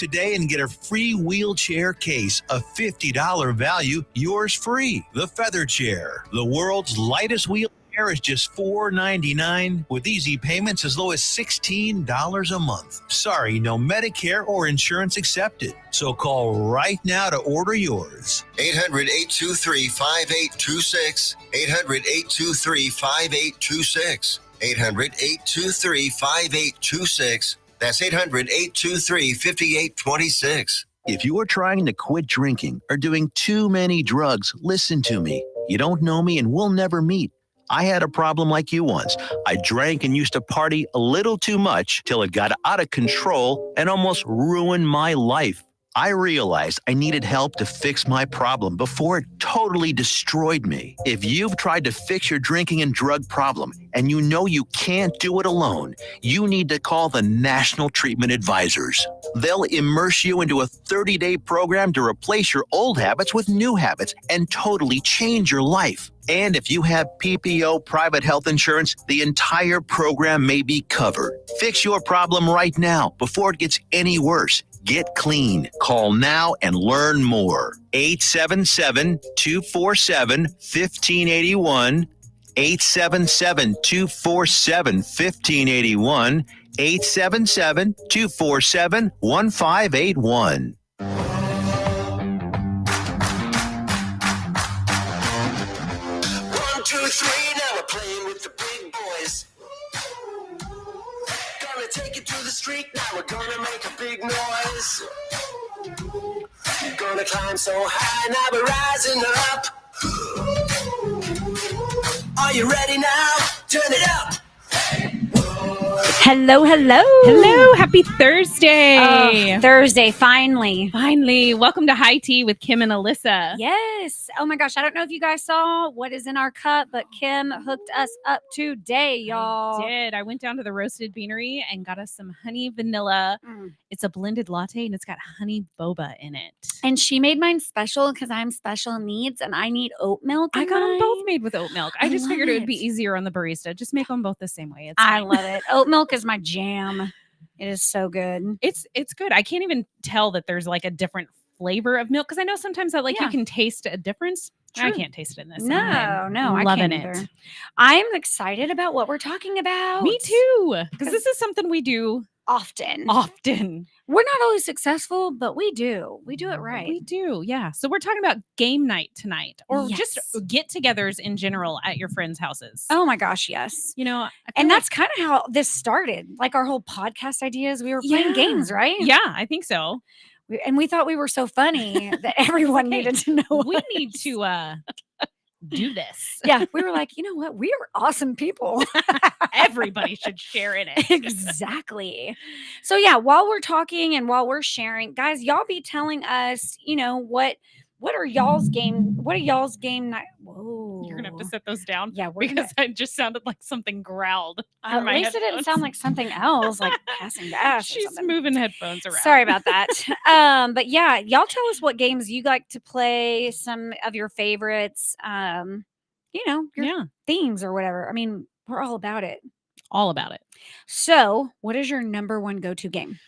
today and get a free wheelchair case, a $50 value, yours free. The Feather Chair, the world's lightest wheelchair, is just $4.99 with easy payments as low as $16 a month. Sorry, no Medicare or insurance accepted. So call right now to order yours. 800-823-5826. 800-823-5826. 800-823-5826. That's 800-823-5826. If you are trying to quit drinking or doing too many drugs, listen to me. You don't know me and we'll never meet. I had a problem like you once. I drank and used to party a little too much till it got out of control and almost ruined my life. I realized I needed help to fix my problem before it totally destroyed me. If you've tried to fix your drinking and drug problem and you know you can't do it alone, you need to call the National Treatment Advisors. They'll immerse you into a 30-day program to replace your old habits with new habits and totally change your life. And if you have PPO private health insurance, the entire program may be covered. Fix your problem right now before it gets any worse. Get clean. Call now and learn more. 877-247-1581. 877-247-1581. 877-247-1581. 1, 2, 3, now we're playing with the big boys. Gonna take it to the street, now we're gonna make a big noise. Gonna climb so high, now we're rising up. Are you ready now? Turn it up. Hello. Hello, happy Thursday. Thursday, finally. Finally, welcome to High Tea with Kim and Alyssa. Yes. Oh my gosh, I don't know if you guys saw what is in our cup, but Kim hooked us up today, y'all. I did. I went down to the Roasted Beanery and got us some honey vanilla. It's a blended latte and it's got honey boba in it. And she made mine special because I'm special needs and I need oat milk. I got them mine. both made with oat milk. I just love figured it would be it. easier on the barista. Just make them both the same way. It's I fine. love it. Oat milk is my jam. It is so good. It's good. I can't even tell that there's like a different flavor of milk because I know sometimes that you can taste a difference. I True. can't taste it in this. No, I'm I loving can't it. either. I'm excited about what we're talking about. Me too, because this is something we do Often. We're not always successful, but we do. We do it right. We do, yeah. So we're talking about game night tonight, or just get-togethers in general at your friends' houses. Oh my gosh, yes. You know, and that's kind of how this started. Like our whole podcast ideas, we were playing games, right? Yeah, I think so. And we thought we were so funny that everyone needed to know. We need to do this. Yeah, we were like, you know what? We are awesome people. Everybody should share in it. Exactly. So yeah, while we're talking and while we're sharing, guys, y'all be telling us, you know, what are y'all's game night? Whoa. You're gonna have to set those down. Yeah, because it just sounded like something growled. At least it didn't sound like something else, like passing gas. She's or something. moving headphones around. Sorry about that. But yeah, y'all tell us what games you like to play, some of your favorites, you know, your themes or whatever. I mean, we're all about it. All about it. So what is your number one go-to game?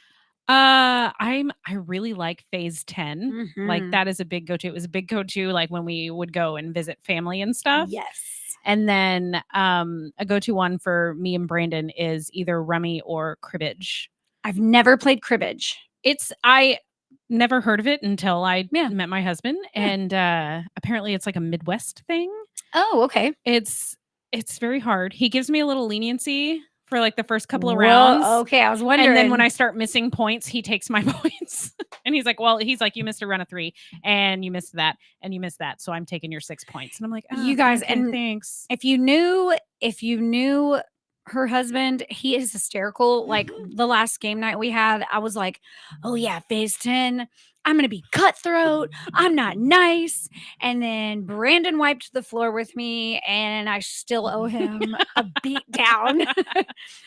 I really like Phase 10. Like that is a big go-to. It was a big go-to like when we would go and visit family and stuff. Yes. And then a go-to one for me and Brandon is either Rummy or Cribbage. I've never played Cribbage. I never heard of it until I met my husband. And apparently it's like a Midwest thing. Oh, okay. It's very hard. He gives me a little leniency for like the first couple of rounds. Okay, I was wondering. And then when I start missing points, he takes my points. And he's like, you missed a run of 3 and you missed that and you missed that. So I'm taking your 6 points. And I'm like, you guys, okay, and thanks. If you knew her husband, he is hysterical. Like the last game night we had, I was like, oh yeah, Phase 10. I'm going to be cutthroat. I'm not nice. And then Brandon wiped the floor with me and I still owe him a beat down.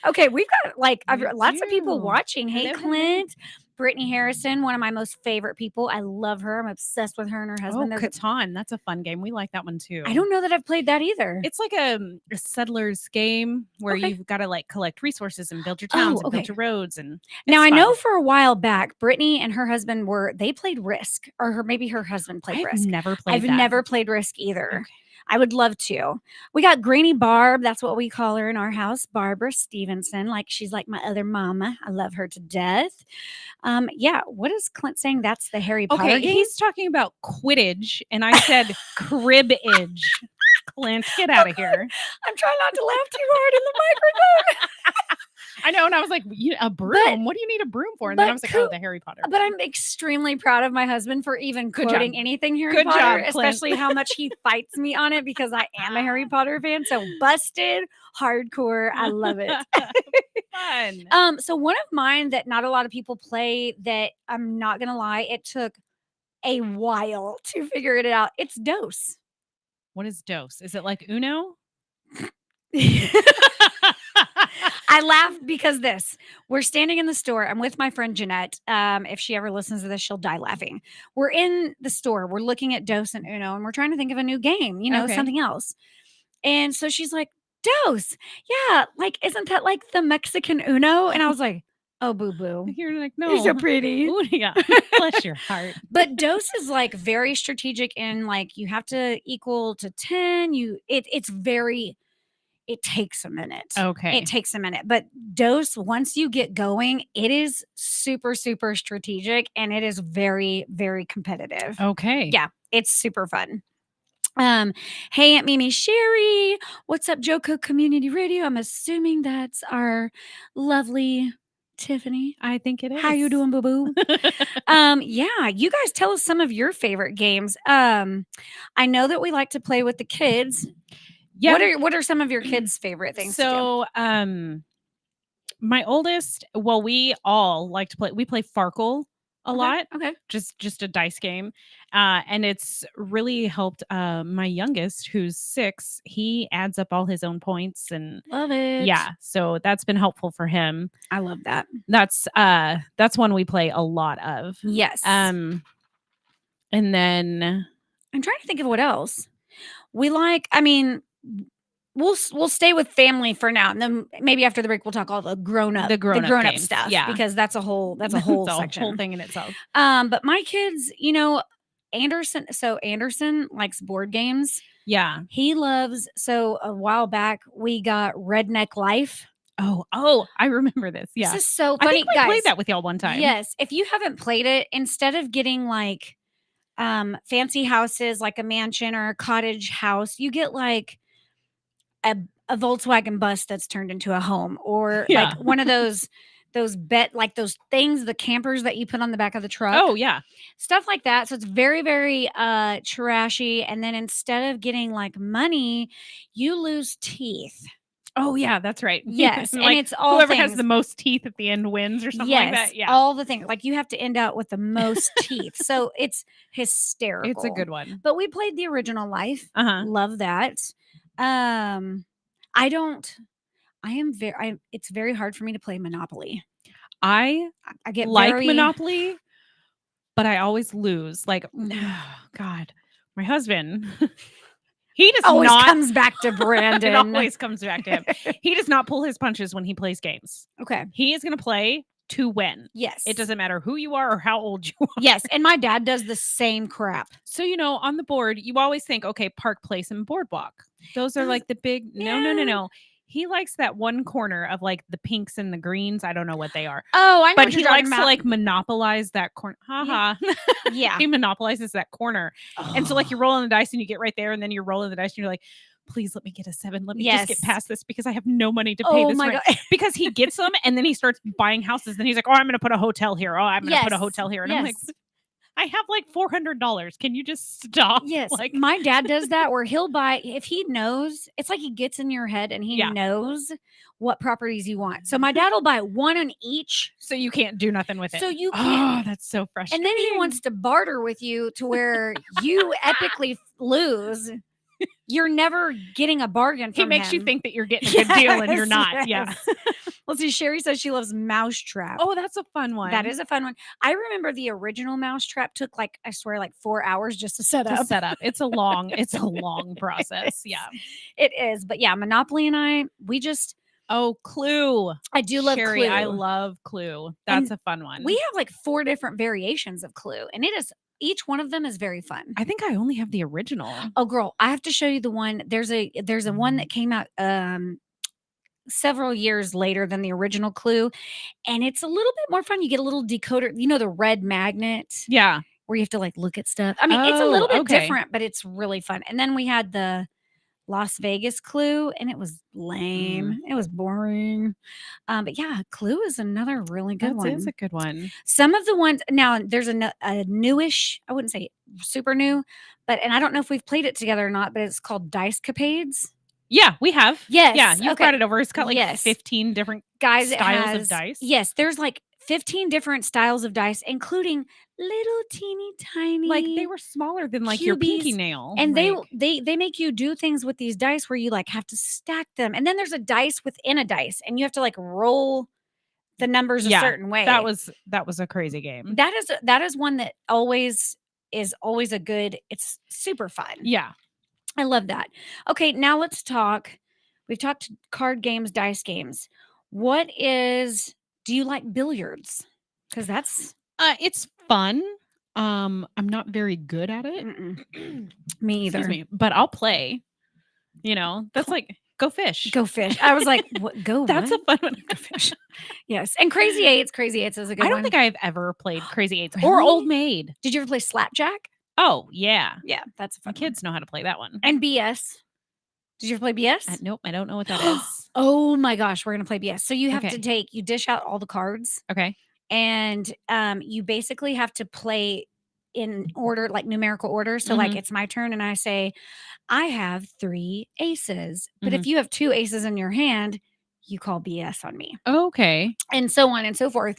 Okay. We've got like lots of people watching. Hey, Clint. Brittany Harrison, one of my most favorite people. I love her. I'm obsessed with her and her Oh, husband. Catan. That's a fun game. We like that one too. I don't know that I've played that either. It's like a settlers game where Okay. you've got to like collect resources and build your towns and okay. build your roads. And Now it's I know fun. for a while back, Brittany and her husband they played Risk, or maybe her husband played I've Risk. never played I've that. never played Risk either. Okay. I would love to. We got Granny Barb. That's what we call her in our house, Barbara Stevenson. Like she's like my other mama. I love her to death. Yeah. What is Clint saying? That's the Harry Potter Okay, game? he's talking about Quidditch, and I said cribbage. Clint, get out of here. I'm trying not to laugh too hard in the microphone. I know, and I was like, a broom? But- what do you need a broom for? And then I was like, but oh, the Harry Potter. But I'm extremely proud of my husband for even Good quoting job. anything Harry Good Potter, job, Clint. especially how much he fights me on it because I am a Harry Potter fan. So busted, hardcore. I love it. Fun. So one of mine that not a lot of people play that I'm not gonna lie, it took a while to figure it out. It's Dose. What is dose? Is it like Uno? I laugh because we're standing in the store. I'm with my friend Jeanette. If she ever listens to this, she'll die laughing. We're in the store. We're looking at Dose and Uno, and we're trying to think of a new game, Okay. something else. And so she's like, Dose. Yeah. Like, isn't that like the Mexican Uno? And I was like, oh, boo boo. You're like, no. You're so pretty. Ooh, yeah. Bless your heart. But Dose is like very strategic in like you have to equal to 10. It takes a minute. Okay. It takes a minute. But Dose, once you get going, it is super, super strategic and it is very, very competitive. Okay. Yeah, it's super fun. Hey, Aunt Mimi Sherry. What's up, Joko Community Radio? I'm assuming that's our lovely Tiffany. I think it is. How you doing, boo-boo? Yeah, you guys tell us some of your favorite games. I know that we like to play with the kids. Yeah. What are some of your kids' favorite things to do? So, my oldest, well, we all like to play. We play Farkle a lot. Okay. Just a dice game, and it's really helped. My youngest, who's 6, he adds up all his own points, and Love it. yeah, so that's been helpful for him. I love that. That's one we play a lot of. Yes. And then I'm trying to think of what else. We like, I mean, we'll stay with family for now, and then maybe after the break we'll talk all the grown up games. stuff. Yeah, because that's a whole it's a section, whole thing in itself. But my kids, Anderson likes board games. Yeah, he loves. So a while back we got Redneck Life. Oh, I remember this. Yeah, This is so I funny, think we guys. played that with y'all one time. Yes, if you haven't played it, instead of getting like fancy houses like a mansion or a cottage house, you get like a Volkswagen bus that's turned into a home, or Yeah. like one of those like those things, the campers that you put on the back of the truck. Oh yeah, Stuff like that. So it's very, very trashy. And then instead of getting like money, you lose teeth. oh yeah, that's right. Yes, Like, and it's all whoever things. has the most teeth at the end wins, or something Yes, like that. Yeah, all the things. Like you have to end out with the most teeth. So it's hysterical. it's a good one. But we played the original Life. Uh-huh. Love that. It's very hard for me to play Monopoly. I I get like very, Monopoly, but I always lose. Like, God, my husband, he does always not. comes back to Brandon. It always comes back to him. He does not pull his punches when he plays games. Okay. He is going to play to win. Yes. It doesn't matter who you are or how old you are. Yes, and my dad does the same crap. So, on the board, you always think, okay, Park Place and Boardwalk. Those are like the big, no. He likes that one corner of like the pinks and the greens. I don't know what they are. Oh, I know. But what he you're talking likes to about. like monopolize that corner. Haha. Yeah. He monopolizes that corner. And so like you're rolling the dice and you get right there, and then you're rolling the dice and you're like, please let me get a 7. Let me just get Yes. past this because I have no money to pay Oh this my rent. God. Because he gets them and then he starts buying houses. Then he's like, oh, I'm going to put a hotel here. Oh, I'm going to put a Yes. hotel here. And I'm like, Yes. I have like $400. Can you just stop? Yes, Like, my dad does that where he'll buy, if he knows, it's like he gets in your head and he Yeah. knows what properties you want. So my dad will buy one on each. so you can't do nothing with it. So you Oh, can't. that's so frustrating. And then he wants to barter with you to where you epically lose. you're never getting a bargain He from makes you him. think that you're getting a good deal and you're Yes, not. Yeah. yes. Let's see. Sherry says she loves Mousetrap. Oh, that's a fun one. That is a fun one. I remember the original Mousetrap took like, I swear, like 4 hours just to set to up. set up. It's a long process. Yeah. It is. But yeah, Monopoly and we just, Oh, Clue. I do love Sherry, Clue. I love Clue. That's a fun one. We have like 4 different variations of Clue, and each one of them is very fun. I think I only have the original. Oh, girl, I have to show you the one. There's a one that came out several years later than the original Clue, and it's a little bit more fun. You get a little decoder, the red magnet. Yeah. Where you have to like look at stuff. I mean, it's a little bit different, but it's really fun. And then we had the Las Vegas Clue, and it was lame. It was boring. But yeah, Clue is another really good one. That is a good one. Some of the ones now, there's a newish, I wouldn't say super new, and I don't know if we've played it together or not, but it's called Dice Capades. Yeah, we have. Yes. Yeah, you brought it over. It's got like 15 different styles of dice. Yes, there's like 15 different styles of dice, including little teeny tiny. Like they were smaller than like your pinky nail. And they make you do things with these dice where you like have to stack them. And then there's a dice within a dice, and you have to like roll the numbers a certain way. That was a crazy game. That is one that is always a good, it's super fun. Yeah. I love that. Okay, now let's talk. We've talked card games, dice games. Do you like billiards? Because that's it's fun. I'm not very good at it. Me either. Excuse me, but I'll play. That's like go fish. Go fish. I was like, what, go That's what? a fun one. Go fish. Yes. And Crazy Eights. Crazy Eights is a good one. I don't think I've ever played Crazy Eights Really? or Old Maid. Did you ever play Slapjack? Oh, yeah. Yeah, that's a fun My kids know how to play that one. And BS. Did you ever play BS? Nope, I don't know what that is. Oh my gosh, we're going to play BS. So you have you dish out all the cards. Okay. And you basically have to play in order, like numerical order. So like it's my turn and I say, I have 3 aces. But if you have 2 aces in your hand, you call BS on me. Okay. And so on and so forth.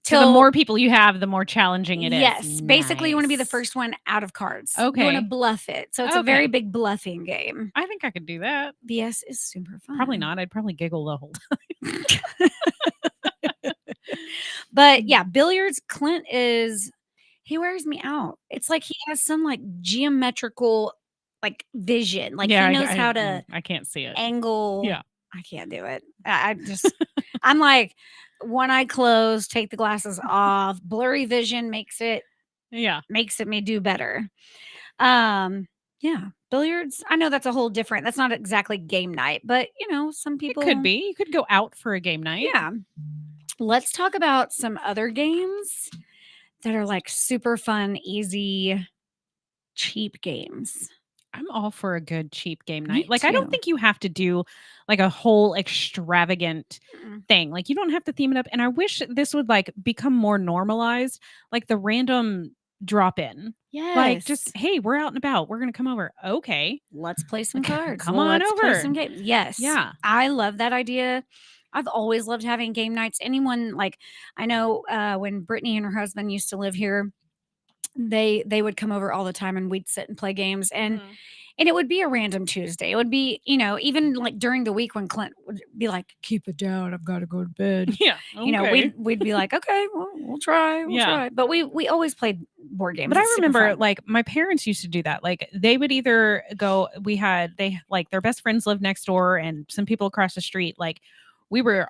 So the more people you have, the more challenging it is. Yes. Basically, you want to be the first one out of cards. Okay. You want to bluff it. So it's a very big bluffing game. I think I could do that. BS is super fun. Probably not. I'd probably giggle the whole time. But yeah, billiards, Clint he wears me out. It's like he has some like geometrical like vision. Like he knows how to I can't see it. Angle. Yeah. I can't do it. I just I'm like one eye closed, take the glasses off. Blurry vision makes it me do better. Yeah, billiards. I know that's a whole different. That's not exactly game night, but some people it could be. You could go out for a game night. Yeah. Let's talk about some other games that are like super fun, easy, cheap games. I'm all for a good cheap game night. Like I don't think you have to do like a whole extravagant thing. Like you don't have to theme it up. And I wish this would like become more normalized, like the random drop in. Yes. Like just, hey, we're out and about. We're gonna come over. Okay. Let's play some cards. Come on over. Play some games. Yes. Yeah. I love that idea. I've always loved having game nights. Anyone like I know when Brittany and her husband used to live here, they would come over all the time and we'd sit and play games and it would be a random Tuesday. It would be, even like during the week when Clint would be like, keep it down. I've got to go to bed. Yeah. Okay. We'd be like, okay, well, we'll try. We'll try. But we always played board games. But I remember like my parents used to do that. Like they would either go, their best friends lived next door and some people across the street. Like we were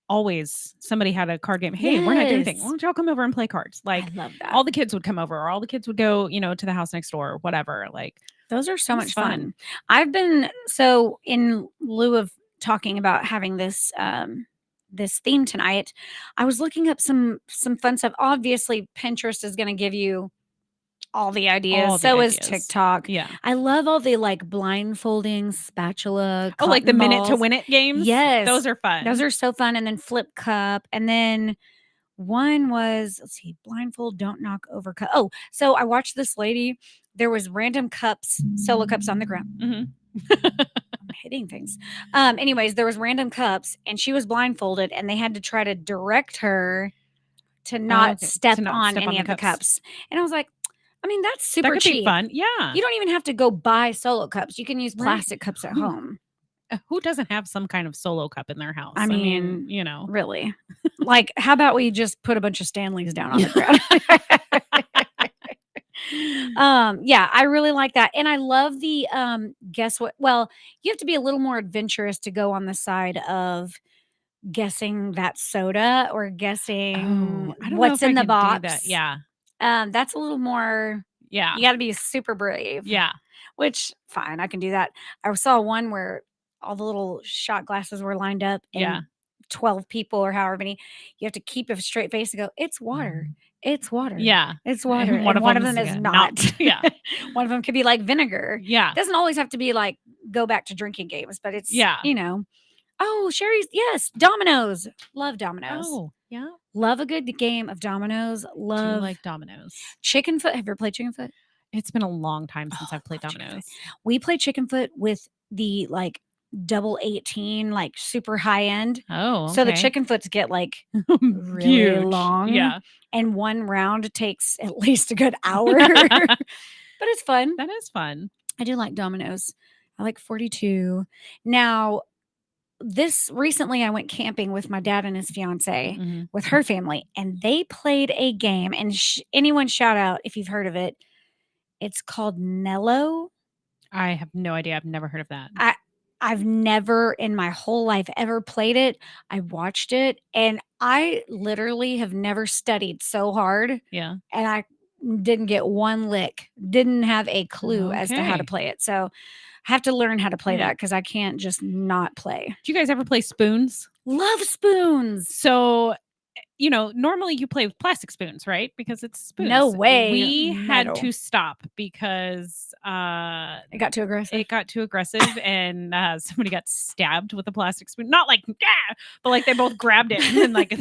always, somebody had a card game. Hey, we're not doing anything. Why don't y'all come over and play cards? Like I love that. all the kids would come over or all the kids would go, to the house next door or whatever. Like those are so much fun. I've been, so in lieu of talking about having this, this theme tonight, I was looking up some fun stuff. Obviously Pinterest is going to give you all the ideas. So is TikTok. Yeah. I love all the like blindfolding, spatula. Oh, like the balls. minute to win it games? Yes. Those are fun. Those are so fun. And then flip cup. And then one was, let's see, blindfold, don't knock over cup. Oh, so I watched this lady. There was random cups, solo cups on the ground. I'm hitting things. Anyways, there was random cups and she was blindfolded and they had to try to direct her to not step on any of the cups. And I was like, I mean, that's That super could be cheap. fun. Yeah. You don't even have to go buy solo cups. You can use Right. plastic cups at home. Who doesn't have some kind of solo cup in their house? I mean, you know. really. Like, how about we just put a bunch of Stanleys down on the ground? Yeah, I really like that. And I love the guess what? Well, you have to be a little more adventurous to go on the side of guessing that soda or guessing Oh, I don't know what's if I in the can do that. box. Yeah. That's a little more Yeah. you got to be super brave. Yeah. Which fine, I can do that. I saw one where all the little shot glasses were lined up Yeah. and 12 people or however many, you have to keep a straight face and go, it's water. It's water. Yeah. It's water. And one And of one of them's, them is yeah, not. yeah. One of them could be like vinegar. Yeah. It doesn't always have to be like go back to drinking games, but it's, Yeah. oh, Sherry's, yes, dominoes. Love dominoes. Oh, yeah. Love a good game of dominoes. Do you Love like dominoes? chicken foot. Have you ever played chicken foot? It's been a long time since Oh, I've played love chicken foot. dominoes. We play chicken foot with the like double 18, like super high end. Oh, okay. So the chicken foots get like really Huge. long. Yeah. And one round takes at least a good hour. But it's fun. That is fun. I do like dominoes. I like 42. Now, this recently I went camping with my dad and his fiance Mhm. with her family, and they played a game. And anyone shout out if you've heard of it. It's called Nello. I have no idea. I've never heard of that. I've never in my whole life ever played it. I watched it, and I literally have never studied so hard, Yeah. and I didn't get one lick. Didn't have a clue as to how to Okay. play it. So I have to learn how to play Yeah. that because I can't just not play. Do you guys ever play spoons? Love spoons. So, normally you play with plastic spoons, right? Because it's spoons. No way. We had Metal. to stop because It got too aggressive. it got too aggressive and somebody got stabbed with a plastic spoon. Not like, yeah, but like they both grabbed it and then like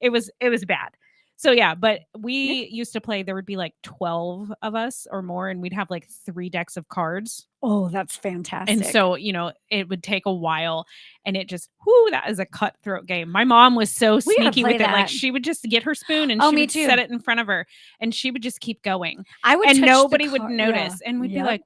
it was bad. So yeah, but we used to play, there would be like 12 of us or more, and we'd have like 3 decks of cards. Oh, that's fantastic. And so, it would take a while, and it just, that is a cutthroat game. My mom was so We gotta sneaky play with it. Like that. she would just get her spoon and Oh, she me would too. set it in front of her, and she would just keep going. I would And touch the nobody would card- notice. yeah. And we'd be Yep. like,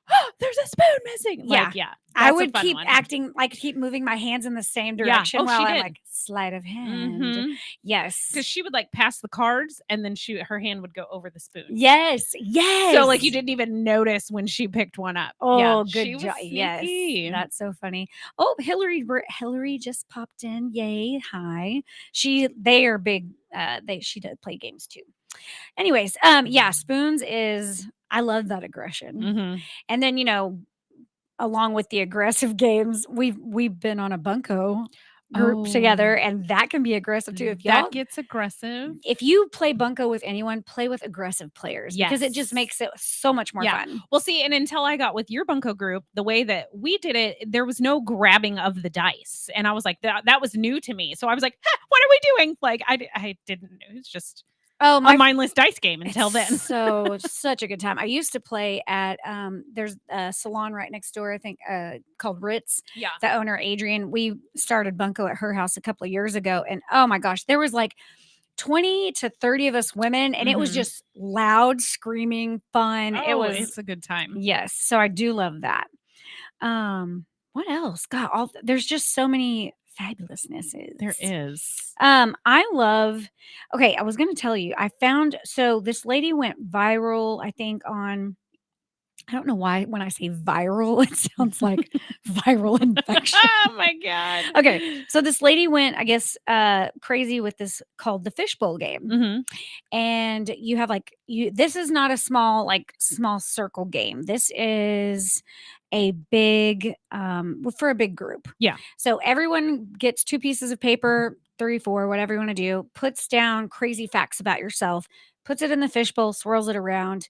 oh, there's a spoon missing. Yeah. Like, yeah. I that's a would fun keep one. acting like keep moving my hands in the same Yeah. direction Oh, while she I'm did. like sleight of hand. Mhm. Yes. Because she would like pass the cards, and then her hand would go over the spoon. Yes. Yes. So like you didn't even notice when she picked one up. Oh, Yeah, good she was job. Yes. sneaky. That's so funny. Oh, Hillary just popped in. Yay. Hi. They are big. She does play games too. Anyways, yeah, spoons is I love that aggression. Mhm. And then, along with the aggressive games, we've been on a bunco group together, and that can be aggressive too. That gets aggressive. If you play bunco with anyone, play with aggressive players because it just Yes. makes it so much more Yeah. fun. Well, see, and until I got with your bunco group, the way that we did it, there was no grabbing of the dice, and I was like, that was new to me. So I was like, what are we doing? Like, I didn't know. It's just Oh, a my mindless dice game until then. So such a good time. I used to play at there's a salon right next door, I think, called Ritz. Yeah. The owner, Adrian, we started bunco at her house a couple of years ago, and oh my gosh, there was like 20 to 30 of us women, and it was Mhm. just loud, screaming, fun. It's a good time. Yes, so I do love that. What else? God, there's just so many fabulousnesses. There is. I love. Okay, I was going to tell you. I found this lady went viral. I think on. I don't know why when I say viral, it sounds like viral infection. Oh my god. Okay, so this lady went, I guess, crazy with this called the fishbowl game, Mhm. and you have this is not a small circle game. This is a big for a big group. Yeah. So everyone gets 2 pieces of paper, 3, 4, whatever you want to do, puts down crazy facts about yourself, puts it in the fishbowl, swirls it around,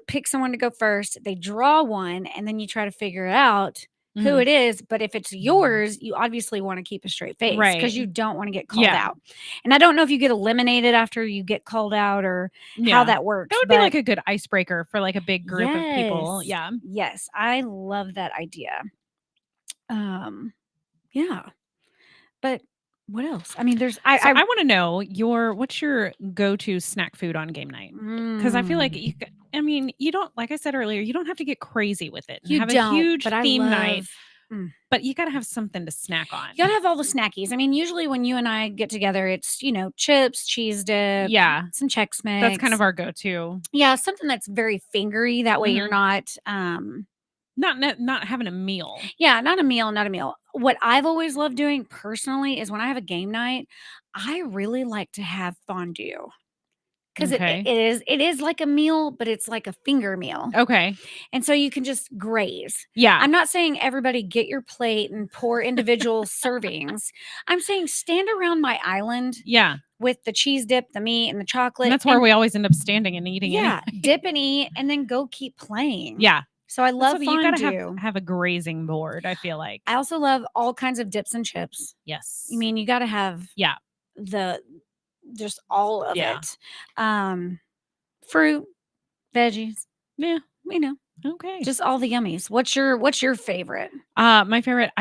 pick someone to go first. They draw one, and then you try to figure out who Mhm. it is. But if it's yours, you obviously want to keep a straight face because Right. you don't want to get called Yeah. out. And I don't know if you get eliminated after you get called out or Yeah. how that works. That would be but like a good icebreaker for like a big group of people. yes, Yeah. Yes, I love that idea. Yeah. But What else? I mean, there's So I want to know what's your go-to snack food on game night? Because I feel like I mean, you don't, like I said earlier, you don't have to get crazy with it and you have a don't, huge but I theme night, love. but you got to have something to snack on. You gotta have all the snackies. I mean, usually when you and I get together, it's chips, cheese dip, Yeah, some Chex Mix. that's kind of our go-to. Yeah, something that's very fingery. That way you're not Not having a meal. yeah, not a meal, not a meal. What I've always loved doing personally is when I have a game night, I really like to have fondue. Because Okay. it is like a meal, but it's like a finger meal. Okay. And so you can just graze. Yeah. I'm not saying everybody get your plate and pour individual servings. I'm saying stand around my island Yeah. with the cheese dip, the meat, and the chocolate. And that's where we always end up standing and eating yeah, anyway. dip and eat, and then go keep playing. Yeah. So I That's love what you gotta fondue. have a grazing board, I feel like. I also love all kinds of dips and chips. Yes. I mean, you got to have the just all of it. Fruit, veggies, Yeah. you know, Okay. just all the yummies. What's your favorite? My favorite,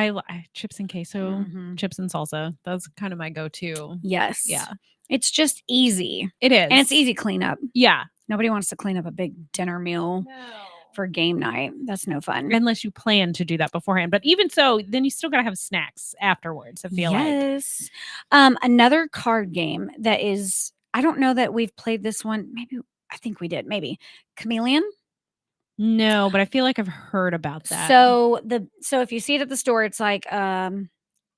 chips and queso, Mhm. chips and salsa. That's kind of my go-to. Yes. Yeah. It's just easy. It is. And it's easy cleanup. Yeah. Nobody wants to clean up a big dinner meal for game night. That's no fun. Unless you plan to do that beforehand. But even so, then you still gotta have snacks afterwards, I feel like. Yes. Another card game that is, I don't know that we've played this one. Maybe, I think we did. Maybe Chameleon. No, but I feel like I've heard about that. So if you see it at the store, it's like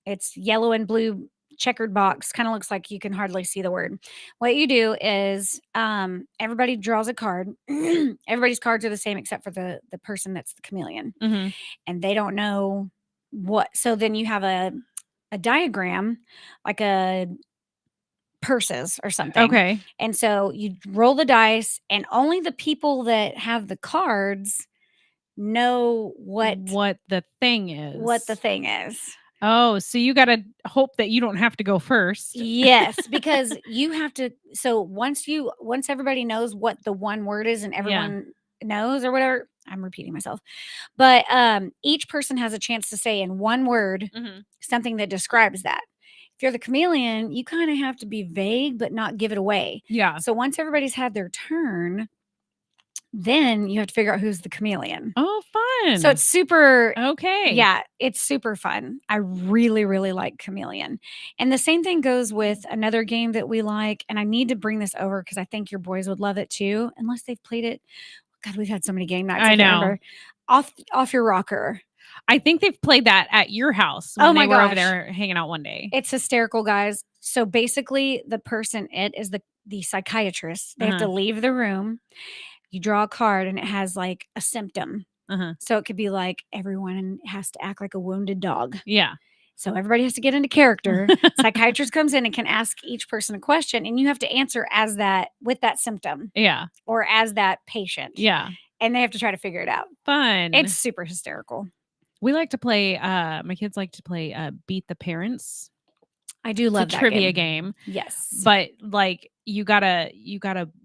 it's yellow and blue checkered box. Kind of looks like you can hardly see the word. What you do is everybody draws a card. Everybody's cards are the same except for the person that's the chameleon, Mhm. and they don't know what. So then you have a diagram, like a purses or something. Okay. And so you roll the dice, and only the people that have the cards know what the thing is. what the thing is. Oh, so you gotta hope that you don't have to go first. Yes, because you have to. So once everybody knows what the one word is, and everyone knows or whatever, I'm repeating myself, but each person has a chance to say in one word Mhm. something that describes that. If you're the chameleon, you kind of have to be vague but not give it away. Yeah. So once everybody's had their turn, then you have to figure out who's the chameleon. Oh, fun. So it's super. Okay. Yeah, it's super fun. I really, really like Chameleon. And the same thing goes with another game that we like. And I need to bring this over because I think your boys would love it too, unless they've played it. God, we've had so many game nights. I can't know. remember. Off your rocker. I think they've played that at your house when they were over there hanging out one day. It's hysterical, guys. So basically, the person is the psychiatrist. They have to leave the room. You draw a card and it has like a symptom. So it could be like everyone has to act like a wounded dog. Yeah. So everybody has to get into character. Psychiatrist comes in and can ask each person a question, and you have to answer as that with that symptom. Yeah. Or as that patient. Yeah. And they have to try to figure it out. Fun. It's super hysterical. We like to play, my kids like to play Beat the Parents. I do love it's a that trivia game. Yes. But like you gotta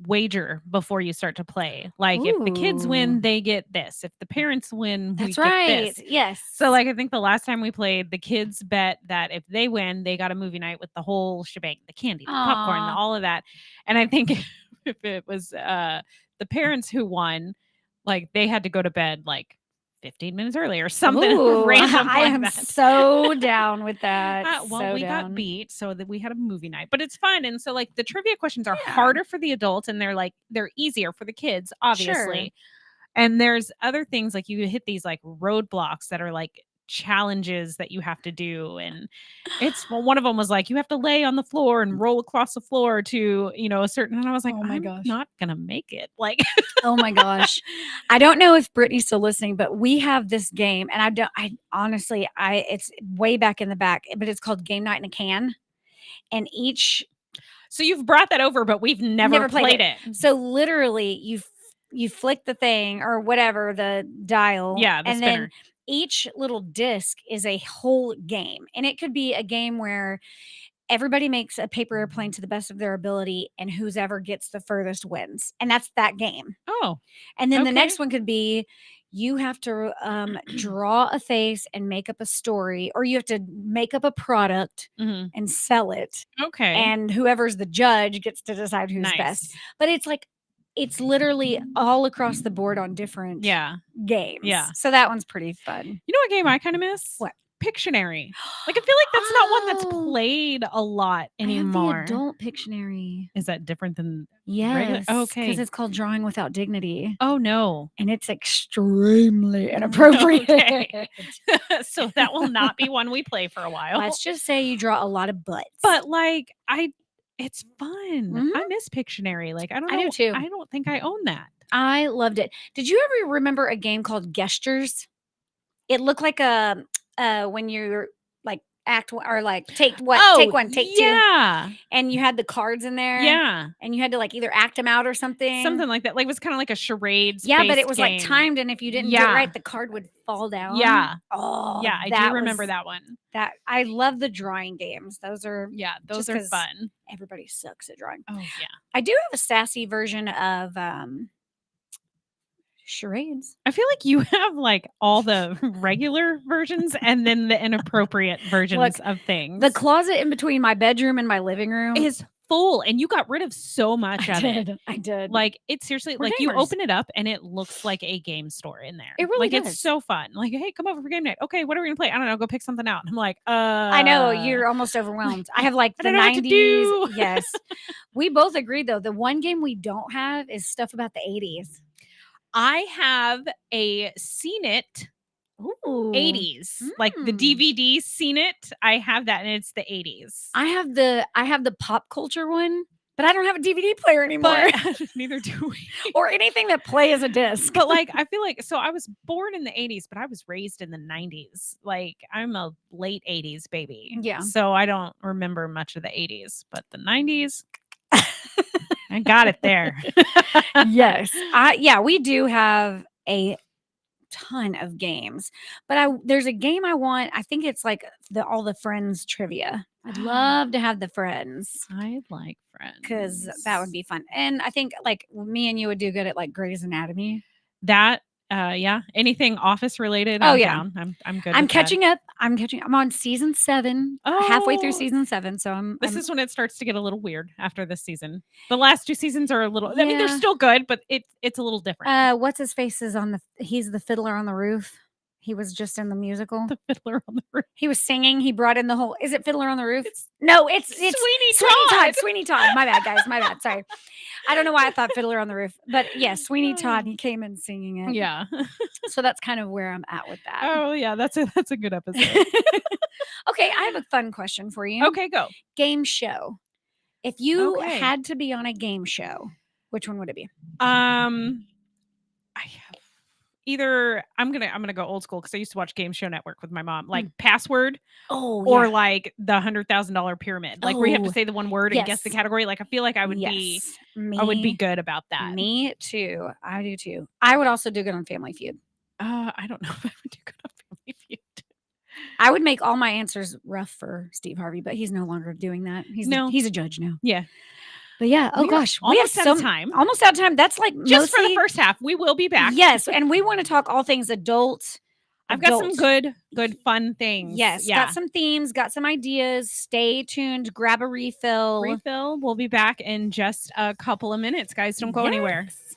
wager before you start to play. Like if the kids win, they get this. If the parents win, that's we right. get this. Yes. So like I think the last time we played, the kids bet that if they win, they got a movie night with the whole shebang, the candy, the popcorn, all of that. And I think if it was the parents who won, like they had to go to bed like 15 minutes early or something. Ooh, random I like am that. so down with that. Well, we got beat, so that we had a movie night, but it's fun. And so like the trivia questions are harder for the adults, and they're easier for the kids, obviously. Sure. And there's other things like you hit these like roadblocks that are like challenges that you have to do, and one of them was like you have to lay on the floor and roll across the floor to a certain, and I was like, oh my gosh, not gonna make it. Like oh my gosh, I don't know if Brittany's still listening, but we have this game, and I honestly it's way back in the back, but it's called Game Night in a Can, and so you've brought that over, but we've never played it. So literally you flick the thing or whatever, the dial, the and spinner. Then each little disc is a whole game. And it could be a game where everybody makes a paper airplane to the best of their ability, and whoever gets the furthest wins. And that's that game. Oh. And then the next one could be you have to draw a face and make up a story, or you have to make up a product Mhm. and sell it. Okay. And whoever's the judge gets to decide who's best. Nice. But it's like, it's literally all across the board on different Yeah. games. Yeah. So that one's pretty fun. You know what game I kind of miss? What? Pictionary. Like I feel like that's not one that's Oh. played a lot anymore. I have the adult Pictionary. Is that different than Yes. Okay. Because it's called Drawing Without Dignity. Oh no. And it's extremely inappropriate. Okay. So that will not be one we play for a while. Let's just say you draw a lot of butts. But like it's fun. Mhm. I miss Pictionary. Like I don't know. I do too. I don't think I own that. I loved it. Did you ever remember a game called Gestures? It looked like a when you're like act one, or like take one, take two. Yeah. And you had the cards in there. Yeah. And you had to like either act them out or something. Something like that. Like it was kind of like a charades. Yeah, but it was game. like timed, and if you didn't do it Yeah. right, the card would fall down. Yeah. Oh, Yeah, I that do remember was- that one. That I love the drawing games. Those are Yeah, those just are 'cause fun. everybody sucks at drawing. Oh yeah. I do have a sassy version of charades. I feel like you have like all the regular versions and then the inappropriate versions of things. The closet in between my bedroom and my living room is full, and you got rid of so much of it. I did. Like it's seriously We're like you gamers. open it up and it looks like a game store in there. It really like does. it's so fun. Like, hey, come over for game night. Okay, what are we gonna play? I don't know. Go pick something out. And I'm like, I know you're almost overwhelmed. I have like I the don't know what to 90s. do. Yes. We both agreed though. The one game we don't have is stuff about the 80s. I have a Seen It Ooh. 80s, like the DVD Seen It. I have that, and it's the 80s. I have the pop culture one, but I don't have a DVD player anymore. But neither do we. Or anything that plays a disc. But like, I feel like so I was born in the 80s, but I was raised in the 90s. Like I'm a late 80s baby. Yeah. So I don't remember much of the 80s, but the 90s, I got it there. Yes. We do have a ton of games. But there's a game I want. I think it's like all the Friends trivia. I'd love to have the Friends. I like Friends Because that would be fun. And I think like me and you would do good at like Grey's Anatomy. That yeah, anything office related. Oh, I'm yeah. down. I'm good. I'm with that. catching up. I'm on season 7. Halfway through Oh. season 7. So This is when it starts to get a little weird after this season. The last 2 seasons are a little. I mean, they're Yeah. still good, but it's a little different. what's his face is he's the fiddler on the roof. He was just in the musical. The Fiddler on the Roof. He was singing. He brought in the whole. Is it Fiddler on the Roof? No, it's Sweeney Todd. Sweeney Todd. My bad, guys. My bad. Sorry. I don't know why I thought Fiddler on the Roof, but yes, Sweeney Todd. He came in singing it. Yeah. So that's kind of where I'm at with that. Oh yeah, that's a good episode. Okay, I have a fun question for you. Okay, go. Game show. If you Okay. had to be on a game show, which one would it be? I have either I'm gonna go old school because I used to watch Game Show Network with my mom, like Password Oh, or like the $100,000 pyramid, like where you have to Oh, say the one word and guess the yes. category. Like I feel like I would be good about that. Me too. I do too. I would also do good on Family Feud. I don't know if I would do good on Family Feud. I would make all my answers rough for Steve Harvey, but he's no longer doing that. He's a judge now. Yeah. But yeah, We are gosh, almost out of time. Almost out of time. That's like Just for the mostly- first half. We will be back. Yes, and we want to talk all things adult. I've got some adult. good fun things. Yes, Yeah. got some themes, got some ideas. Stay tuned. Grab a refill. Refill. We'll be back in just a couple of minutes, guys. Don't go anywhere. Yes.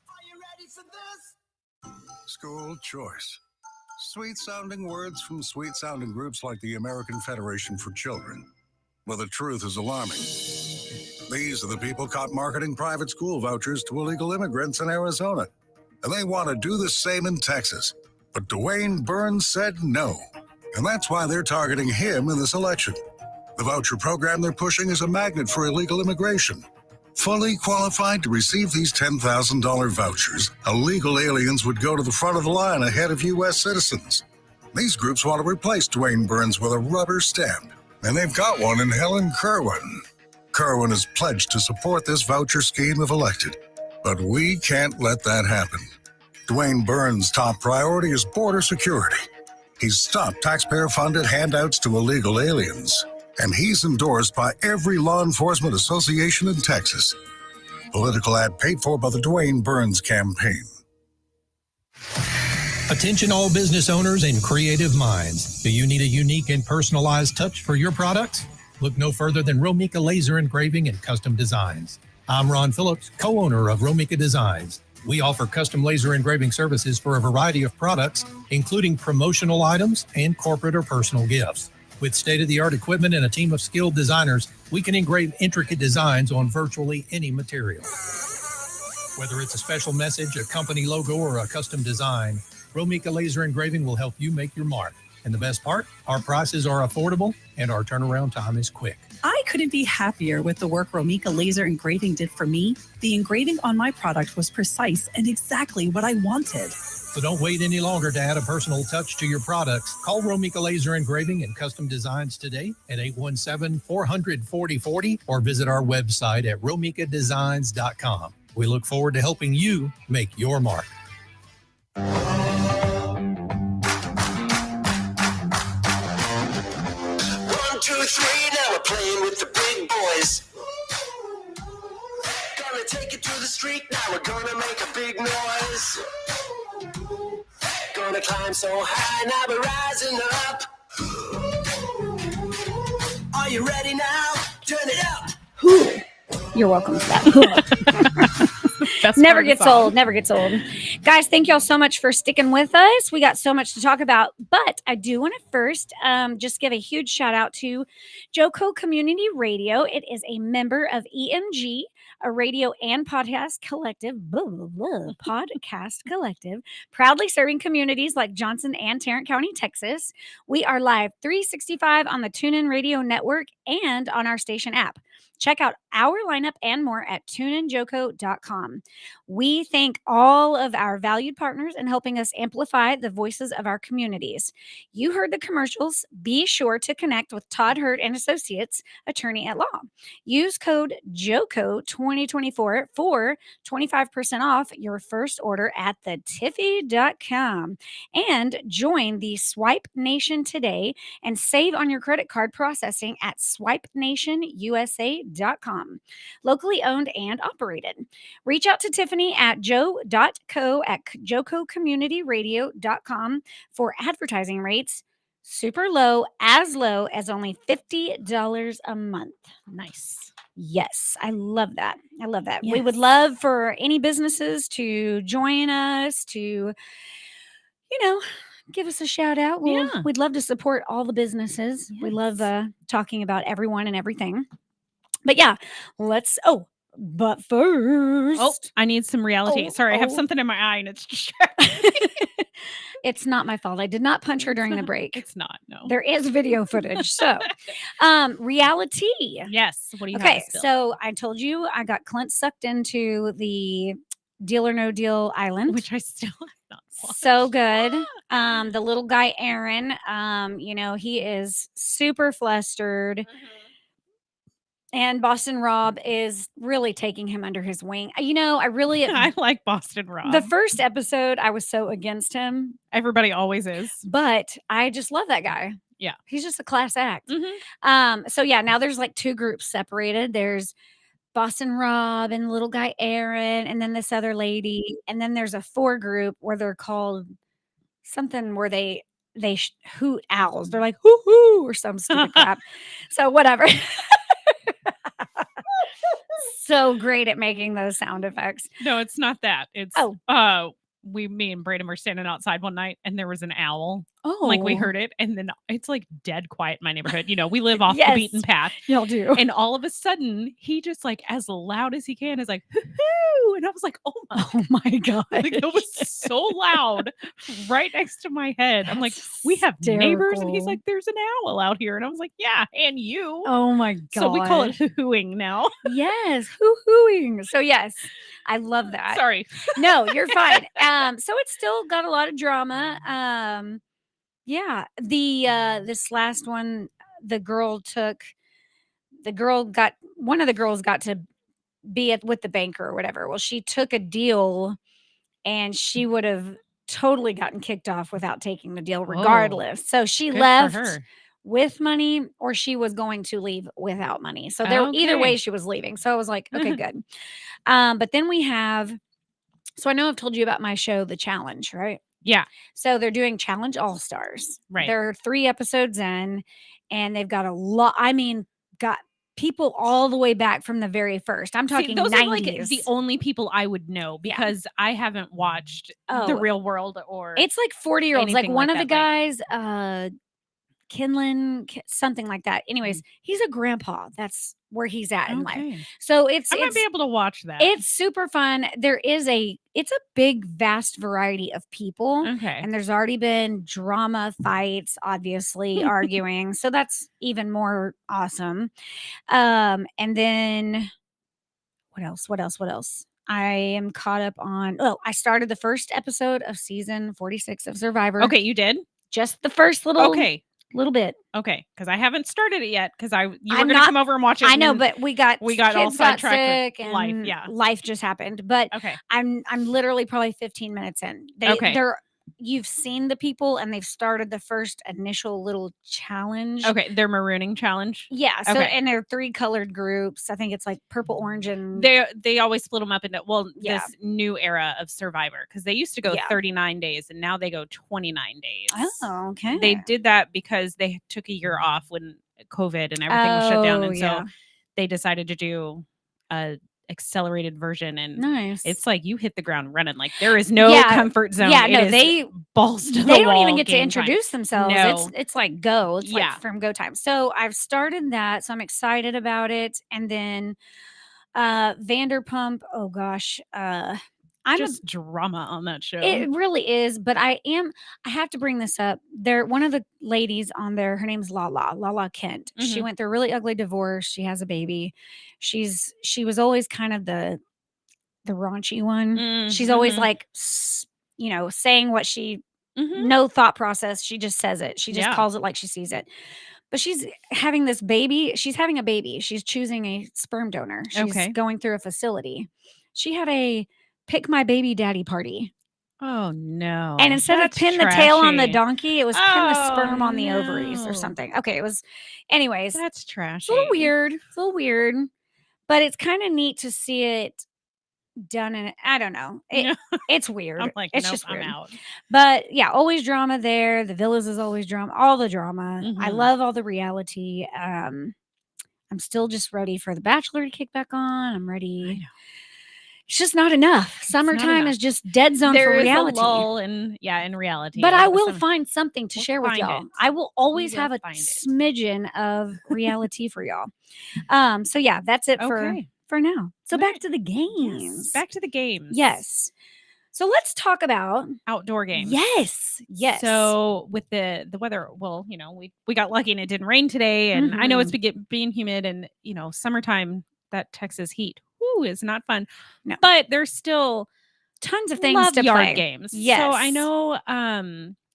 Are you ready for this? School choice. Sweet sounding words from sweet sounding groups like the American Federation for Children. Well, the truth is alarming. These are the people caught marketing private school vouchers to illegal immigrants in Arizona. And they want to do the same in Texas. But Dwayne Burns said no. And that's why they're targeting him in this election. The voucher program they're pushing is a magnet for illegal immigration. Fully qualified to receive these $10,000 vouchers, illegal aliens would go to the front of the line ahead of U.S. citizens. These groups want to replace Dwayne Burns with a rubber stamp, and they've got one in Helen Kerwin. Kerwin has pledged to support this voucher scheme if elected, but we can't let that happen. Dwayne Burns' top priority is border security. He's stopped taxpayer-funded handouts to illegal aliens. And he's endorsed by every law enforcement association in Texas. Political ad paid for by the Dwayne Burns campaign. Attention all business owners and creative minds. Do you need a unique and personalized touch for your products? Look no further than Romika Laser Engraving and Custom Designs. I'm Ron Phillips, co-owner of Romika Designs. We offer custom laser engraving services for a variety of products, including promotional items and corporate or personal gifts. With state-of-the-art equipment and a team of skilled designers, we can engrave intricate designs on virtually any material. Whether it's a special message, a company logo, or a custom design, Romika Laser Engraving will help you make your mark. And the best part, our prices are affordable and our turnaround time is quick. I couldn't be happier with the work Romika Laser Engraving did for me. The engraving on my product was precise and exactly what I wanted. So don't wait any longer to add a personal touch to your products. Call Romika Laser Engraving and Custom Designs today at 817-400-4040 or visit our website at romikadesigns.com. We look forward to helping you make your mark. 2, 3, now we're playing with the big boys. Gonna take it to the street, now we're gonna make a big noise. Gonna climb so high, now we're rising up. Are you ready now? Turn it up. You're welcome to that. Never gets old. Never gets old. Guys, thank y'all so much for sticking with us. We got so much to talk about, but I do want to first just give a huge shout out to JoCo Community Radio. It is a member of EMG, a radio and podcast collective, podcast collective, proudly serving communities like Johnson and Tarrant County, Texas. We are live 365 on the TuneIn Radio Network and on our station app. Check out our lineup and more at tuneinjoco.com. We thank all of our valued partners in helping us amplify the voices of our communities. You heard the commercials. Be sure to connect with Todd Hurd and Associates, attorney at law. Use code JOCO2024 for 25% off your first order at thetiffy.com. And join the Swipe Nation today and save on your credit card processing at swipenationusa.com. Locally owned and operated. Reach out to Tiffany at joe.co at jococommunityradio.com for advertising rates super low as only $50 a month. Nice. Yes, I love that. I love that. We Yes. would love for any businesses to join us, to, give us a shout out. Yeah. We'd love to support all the businesses. We love talking about everyone and everything. But yeah, but first. I need some reality. Sorry, I have something in my eye and it's distracting. It's not my fault. I did not punch her during the break. It's not, no. There is video footage. So, reality. Yes. What do you Okay, have still? so I told you I got Clint sucked into the Deal or No Deal Island. Which I still have not watched. So good. The little guy, Aaron, he is super flustered. And Boston Rob is really taking him under his wing. I like Boston Rob. The first episode, I was so against him. Everybody always is. But I just love that guy. Yeah. He's just a class act. Mm-hmm. So yeah, now there's like two groups separated. There's Boston Rob and little guy Aaron, and then this other lady. And then there's a 4 group where they're called something where they hoot owls. They're like, hoo hoo, or some stupid crap. So whatever. So great at making those sound effects. No, it's not that. It's me and Braden were standing outside one night and there was an owl. Oh, Like we heard it, and then it's like dead quiet in my neighborhood. We live off the Yes. beaten path. Y'all do. And all of a sudden, he just like as loud as he can is like, hoo-hoo! And I was like, oh my God. Like, it was so loud right next to my head. I'm like, we have neighbors, and he's like, there's an owl out here, and I was like, yeah, and you. Oh my God. So we call it hoo-hooing now. Yes, hoo-hooing. So yes, I love that. Sorry. No, you're fine. So it's still got a lot of drama. Yeah, this last one, one of the girls got to be with the banker or whatever. Well, she took a deal and she would have totally gotten kicked off without taking the deal Oh, regardless. So she good for left her. with money, or she was going to leave without money. So there, either way, Okay. she was leaving. So I was like, okay, good. But then we have, so I know I've told you about my show, The Challenge, right? Yeah. So they're doing Challenge All Stars. Right. They're 3 episodes in, and they've got a lot. I mean, got people all the way back from the very first. I'm See, talking those 90s. are like the only people I would know Yeah. because I haven't watched The Oh, Real World or it's like 40-year-olds. Like anything one like of the that, guys, something like that. Anyways, Mm-hmm. he's a grandpa. That's where he's at in life. Okay. So it's I might be able to watch that. it's super fun. It's a big, vast variety of people. Okay. And there's already been drama, fights, obviously, arguing. So that's even more awesome. And then what else? What else? I am caught up on, I started the first episode of season 46 of Survivor. Okay, you did? Just the first little bit. Okay, because I haven't started it yet because you were I'm going to not- come over and watch it. I and know, then but we got all kids got sidetracked sick with life. and Yeah. life just happened. But Okay. I'm literally probably 15 minutes in. Okay. You've seen the people, and they've started the first initial little challenge. Okay, their marooning challenge. Yeah. So Okay. and they're 3 colored groups. I think it's like purple, orange, and They always split them up into Yeah. this new era of Survivor because they used to go Yeah. 39 days and now they go 29 days. Oh, okay. They did that because they took a year off when COVID and everything was shut down, and so they decided to do a accelerated version, and nice. it's like you hit the ground running. Like there is no Yeah. comfort zone. Yeah, It no, is they balls to the they don't even wall get to game time. introduce themselves. No. It's like go. It's Yeah. like from go time. So I've started that. So I'm excited about it. And then Vanderpump. Oh gosh. I'm Just drama on that show. it really is, but I have to bring this up. One of the ladies on there, her name's Lala Kent. She Mhm. went through a really ugly divorce. She has a baby. She was always kind of the raunchy one. She's always Mhm. like saying what she Mhm. no thought process. She just says it. She just Yeah. calls it like she sees it. But she's having this baby. She's having a baby. She's choosing a sperm donor. She's Okay. going through a facility. She had a pick my baby daddy party. Oh no. And instead That's of pin the tail on the trashy. donkey, it was pin the sperm Oh, on the ovaries or no. something. Okay, it was anyways. That's It's trashy. a little weird. It's a little weird. But it's kind of neat to see it done in I don't know. It's weird. I'm like, it's nope, just I'm weird. out. But yeah, always drama there. The villas is always drama. All the drama. I Mhm. love all the reality. I'm still just ready for The Bachelor to kick back on. I'm I ready. know. It's just not enough. Summertime enough. is just dead zone There for is reality. a lull in reality. But over I the will summer. find something to We'll share with find y'all. it. I will always will have a find it. smidgen of reality for y'all. So yeah, that's it Okay. for now. So All back right. to the games. Yes. Back to the games. Yes. So let's talk about Outdoor games. Yes. Yes. So with the weather, well, we got lucky and it didn't rain today, and I know it's being humid, and summertime, that Texas heat, is not fun. No. But there's still tons of things love to yard play. games. Yes. So I know,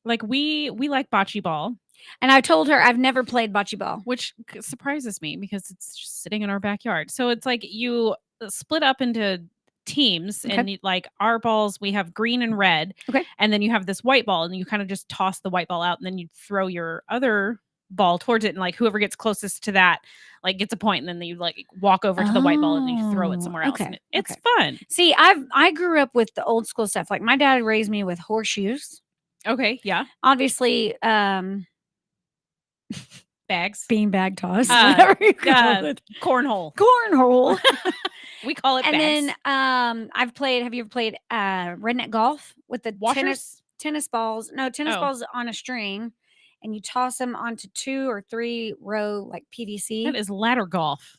like we like bocce ball, And I told her I've never played bocce ball. which surprises me because it's just sitting in our backyard. So it's like you split up into teams, Okay. and like our balls, we have green and red. Okay. And then you have this white ball, and you kind of just toss the white ball out, and then you throw your other ball towards it, and like whoever gets closest to that like gets a point, and then you like walk over to the white ball and then you throw it somewhere else. Okay. And it's Okay. fun. See, I grew up with the old school stuff. Like my dad raised me with horseshoes. Okay. Yeah. Obviously, Bags. beanbag toss, Uh, whatever you call it. Cornhole. Cornhole. We call it And bags. then have you ever played redneck golf with the Washers? tennis balls? No, tennis Oh. balls on a string, and you toss them onto 2 or 3 row like PVC. That is ladder golf.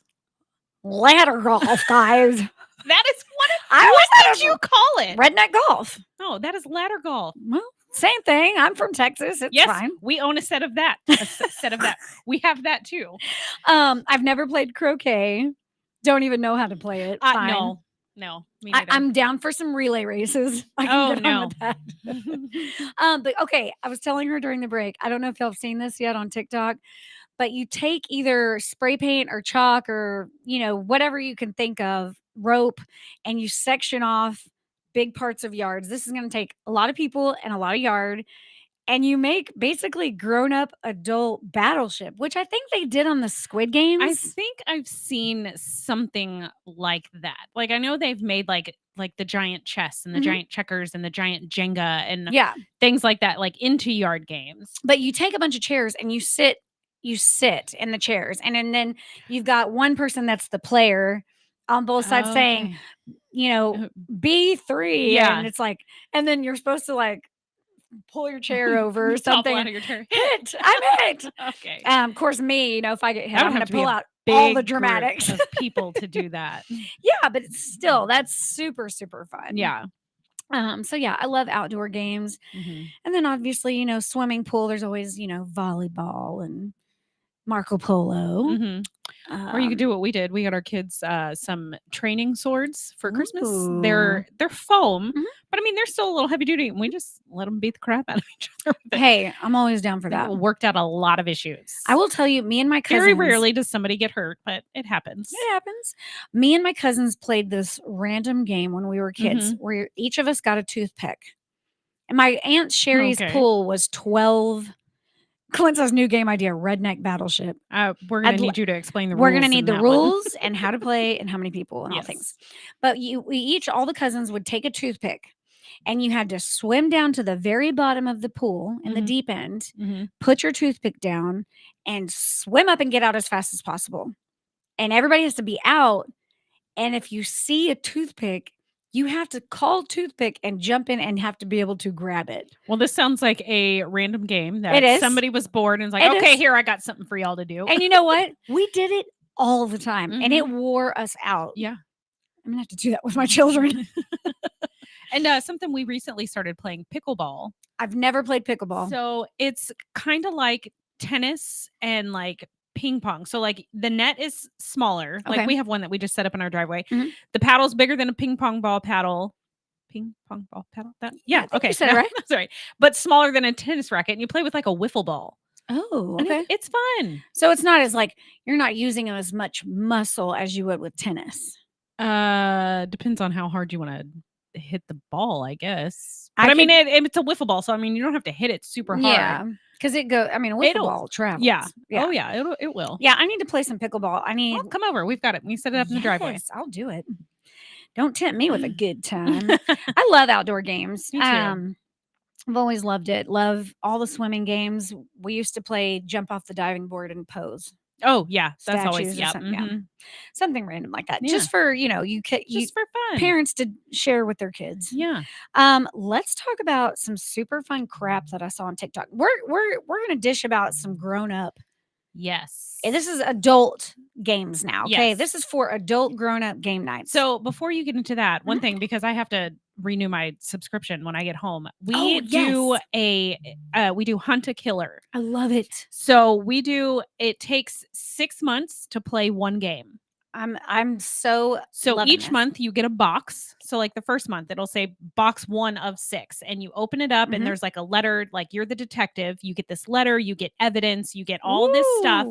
Ladder golf, guys. That is what I did you call it? redneck golf. No, that is ladder golf. Well, same thing. I'm from Texas. It's Yes, fine. we own a set of that. Set of that. We have that too. I've never played croquet. Don't even know how to play it. Fine. No, me neither. I'm down for some relay races. I can get on no. with that. But okay, I was telling her during the break. I don't know if y'all have seen this yet on TikTok, but you take either spray paint or chalk or whatever you can think of, rope, and you section off big parts of yards. This is going to take a lot of people and a lot of yard. And you make basically grown-up adult battleship, which I think they did on the Squid Games. I think I've seen something like that. Like I know they've made like the giant chess and the giant checkers and the giant Jenga and yeah. things like that, like into yard games. But you take a bunch of chairs and you sit in the chairs. And then you've got one person that's the player on both sides saying, B3. Yeah. And it's like, and then you're supposed to like pull your chair over or Topple something. out of your chair. Hit. I'm hit. Okay. Of course, me, if I get hit, That would I'm going have to to be pull a out all the big group dramatics. of people to do that. Yeah, but it's still, that's super, super fun. Yeah. So yeah, I love outdoor games. Mhm. And then obviously, swimming pool, there's always, volleyball and Marco Polo. Mhm. Or you could do what we did. We got our kids some training swords for Christmas. They're foam, but I mean they're still a little heavy duty, and we just let them beat the crap out of each other. With it. Hey, I'm always down for that. That worked out a lot of issues. I will tell you, me and my cousins. Very rarely does somebody get hurt, but it happens. It happens. Me and my cousins played this random game when we were kids, where each of us got a toothpick. And my Aunt Sherry's pool was 12. Clint says new game idea, redneck battleship. We're going to need you to explain the rules. We're going to need the rules and how to play and how many people and all things. But all the cousins would take a toothpick and you had to swim down to the very bottom of the pool in the deep end, put your toothpick down and swim up and get out as fast as possible. And everybody has to be out. And if you see a toothpick, you have to call toothpick and jump in and have to be able to grab it. Well, this sounds like a random game that It is. Somebody was bored and was like, okay, here, I got something for y'all to do. And you know what? We did it all the time and it wore us out. Yeah. I'm going to have to do that with my children. And something we recently started playing, pickleball. I've never played pickleball. So it's kind of like tennis and like ping pong. So like the net is smaller. Okay. Like we have one that we just set up in our driveway. The paddle's bigger than a ping pong ball paddle. Ping pong ball paddle? Yeah. Okay. You said it right. That's right. But smaller than a tennis racket. And you play with like a wiffle ball. Oh, And okay. it's fun. So it's not as like, you're not using as much muscle as you would with tennis. Depends on how hard you want to hit the ball, I guess. But I mean, it's a wiffle ball. So I mean, you don't have to hit it super hard. Yeah. Because a wiffle ball travels. Yeah. Oh yeah. It will. Yeah. I need to play some pickleball. Well, come over. We've got it. We set it up in the driveway. Yes, I'll do it. Don't tempt me with a good time. I love outdoor games. Me too. I've always loved it. Love all the swimming games. We used to play jump off the diving board and pose. Oh yeah, that's always Statues or something, something random like that. Just for just for fun. Parents to share with their kids. Yeah. Let's talk about some super fun crap that I saw on TikTok. We're gonna dish about some grown up. Yes. And this is adult games now. Okay. Yes. This is for adult grown up game nights. So before you get into that, one thing, because I have to renew my subscription when I get home, we do Hunt a Killer. I love it. So it takes 6 months to play one game. I'm so each month you get a box. So like the first month it'll say box 1 of 6 and you open it up and there's like a letter, like you're the detective, you get this letter, you get evidence, you get all this stuff,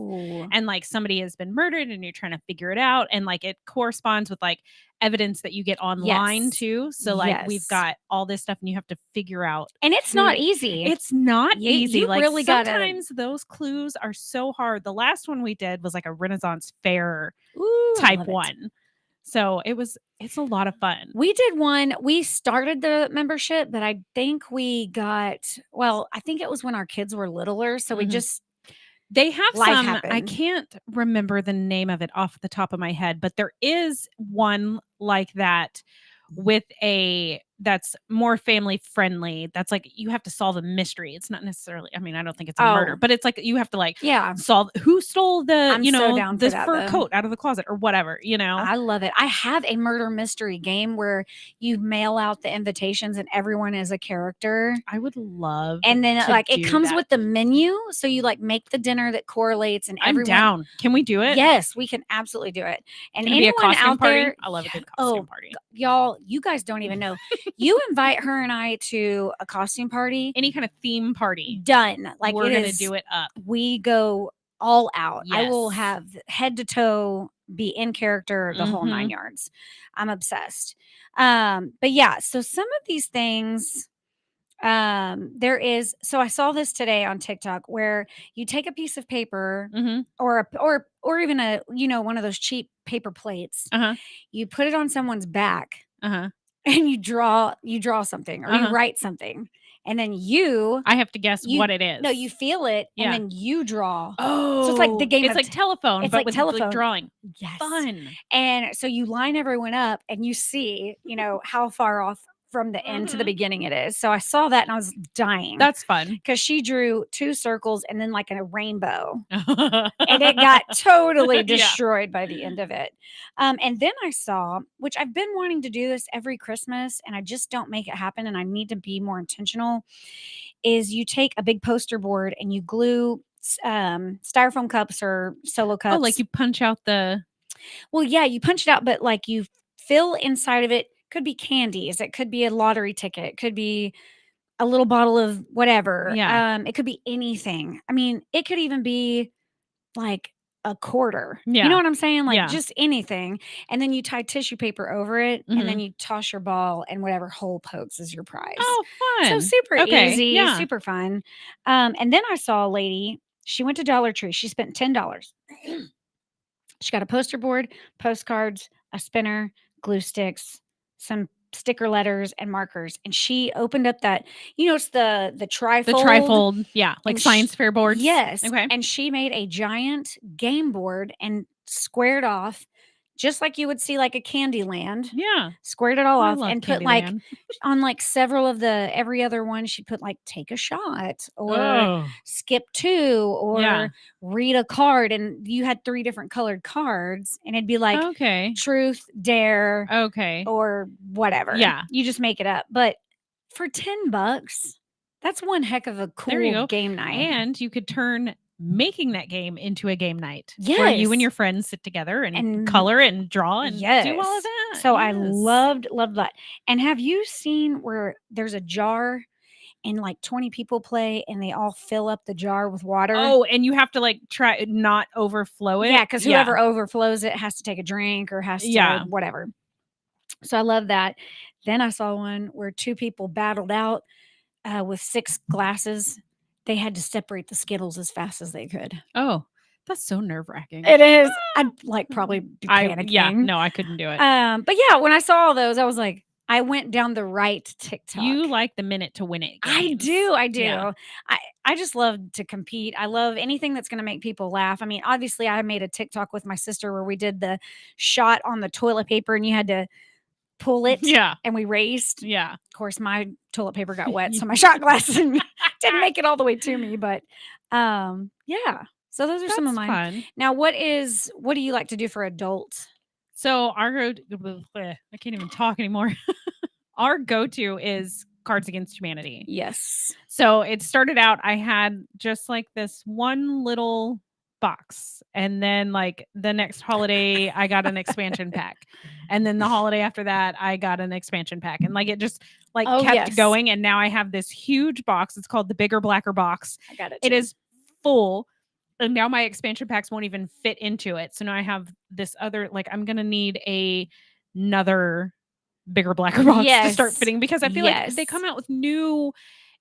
and like somebody has been murdered and you're trying to figure it out, and like it corresponds with like evidence that you get online too. So like we've got all this stuff and you have to figure out, and it's not easy. It's not easy. You like really sometimes those clues are so hard. The last one we did was like a Renaissance fair type one. So it's a lot of fun. We did one. We started the membership, but I think I think it was when our kids were littler. So they have life some, happened. I can't remember the name of it off the top of my head, but there is one like that with that's more family friendly. That's like you have to solve a mystery. It's not necessarily, I mean, I don't think it's a murder, but it's like you have to solve who stole the, the fur coat out of the closet or whatever, I love it. I have a murder mystery game where you mail out the invitations and everyone is a character. I would love and then to like it do comes that. with the menu. So you like make the dinner that correlates and I'm down. Can we do it? Yes, we can absolutely do it. And Can it be a anyone costume out party? there, I love a good costume party. Y'all, you guys don't even know. You invite her and I to a costume party. Any kind of theme party. Done. Like we're going to do it up. We go all out. I will Yes. have head to toe be in character the whole 9 Mhm. yards. I'm obsessed. But yeah, so some of these things there is, so I saw this today on TikTok where you take a piece of paper Mhm. or even a, one of those cheap paper plates. Uh-huh. You put it on someone's back Uh-huh. and you draw something or you Uh-huh. write something. And then you I have to guess you what it is. no, you feel it and Yeah. then you draw. Oh. So it's like the game It's of like telephone, it's but like with telephone. like drawing. Yes. Fun. And so you line everyone up and you see, how far off from the end to the Mhm. beginning it is. So I saw that and I was dying That's fun. because she drew 2 circles and then like a rainbow. And it got totally Yeah. destroyed by the end of it. And then I saw, which I've been wanting to do this every Christmas, and I just don't make it happen, and I need to be more intentional. Is you take a big poster board and you glue styrofoam cups or solo cups. Oh, like you punch out the Well, yeah, you punch it out, but like you fill inside of it. Could be candies. It could be a lottery ticket. It could be a little bottle of whatever. Yeah. It could be anything. I mean, it could even be like a quarter. You know Yeah. what I'm saying? Like Yeah. just anything. And then you tie tissue paper over it and then Mhm. you toss your ball and whatever hole pokes is your prize. Oh, So fun. super Okay. easy, Yeah. super fun. And then I saw a lady, she went to Dollar Tree. She spent $10. She got a poster board, postcards, a spinner, glue sticks, some sticker letters and markers. And she opened up that, it's the trifold. The trifold. Yeah. Like And science fair boards. Yes. Okay. And she made a giant game board and squared off, just like you would see like a Candyland. Yeah. Squared it all I off love and put like Candyland. on like several of every other one, she put like take a shot or Oh. skip 2 or Yeah. read a card. And you had 3 different colored cards and it'd be like Okay. truth, dare, Okay. or whatever. Yeah. You just make it up. But for $10, that's one heck of a There you cool go. game night. And you could turn making that game into a game night. Where you and Yes. your friends sit together and And- color and draw and do all of Yes. that. So I Yes. loved that. And have you seen where there's a jar and like 20 people play and they all fill up the jar with water? Oh, and you have to like try not overflow it. Yeah, because whoever overflows it has to take a drink or has to Yeah. whatever. So I love that. Then I saw one where 2 people battled out with 6 glasses. They had to separate the Skittles as fast as they could. Oh, that's so nerve wracking. It is. I'd like probably be panicking. Yeah, no, I couldn't do it. But yeah, when I saw all those, I was like, I went down the right TikTok. You like the minute to win it. I games. do. Yeah. I just love to compete. I love anything that's going to make people laugh. I mean, obviously, I made a TikTok with my sister where we did the shot on the toilet paper and you had to pull it. Yeah. And we raced. Yeah. Of course, my toilet paper got wet, so my shot glass didn't make it all the way to me. But yeah. So those are some of That's mine. fun. Now, what do you like to do for adults? So our I can't even talk anymore. Our go-to is Cards Against Humanity. Yes. So it started out, I had just like this one little box. And then like the next holiday, I got an expansion pack. And then the holiday after that, I got an expansion pack. And like it just like kept yes. going. And now I have this huge box. It's called the Bigger Blacker box. I got it. It too. is full. And now my expansion packs won't even fit into it. So now I have this other, like I'm going to need another Bigger Blacker box to start Yes. fitting because I feel like they Yes. come out with new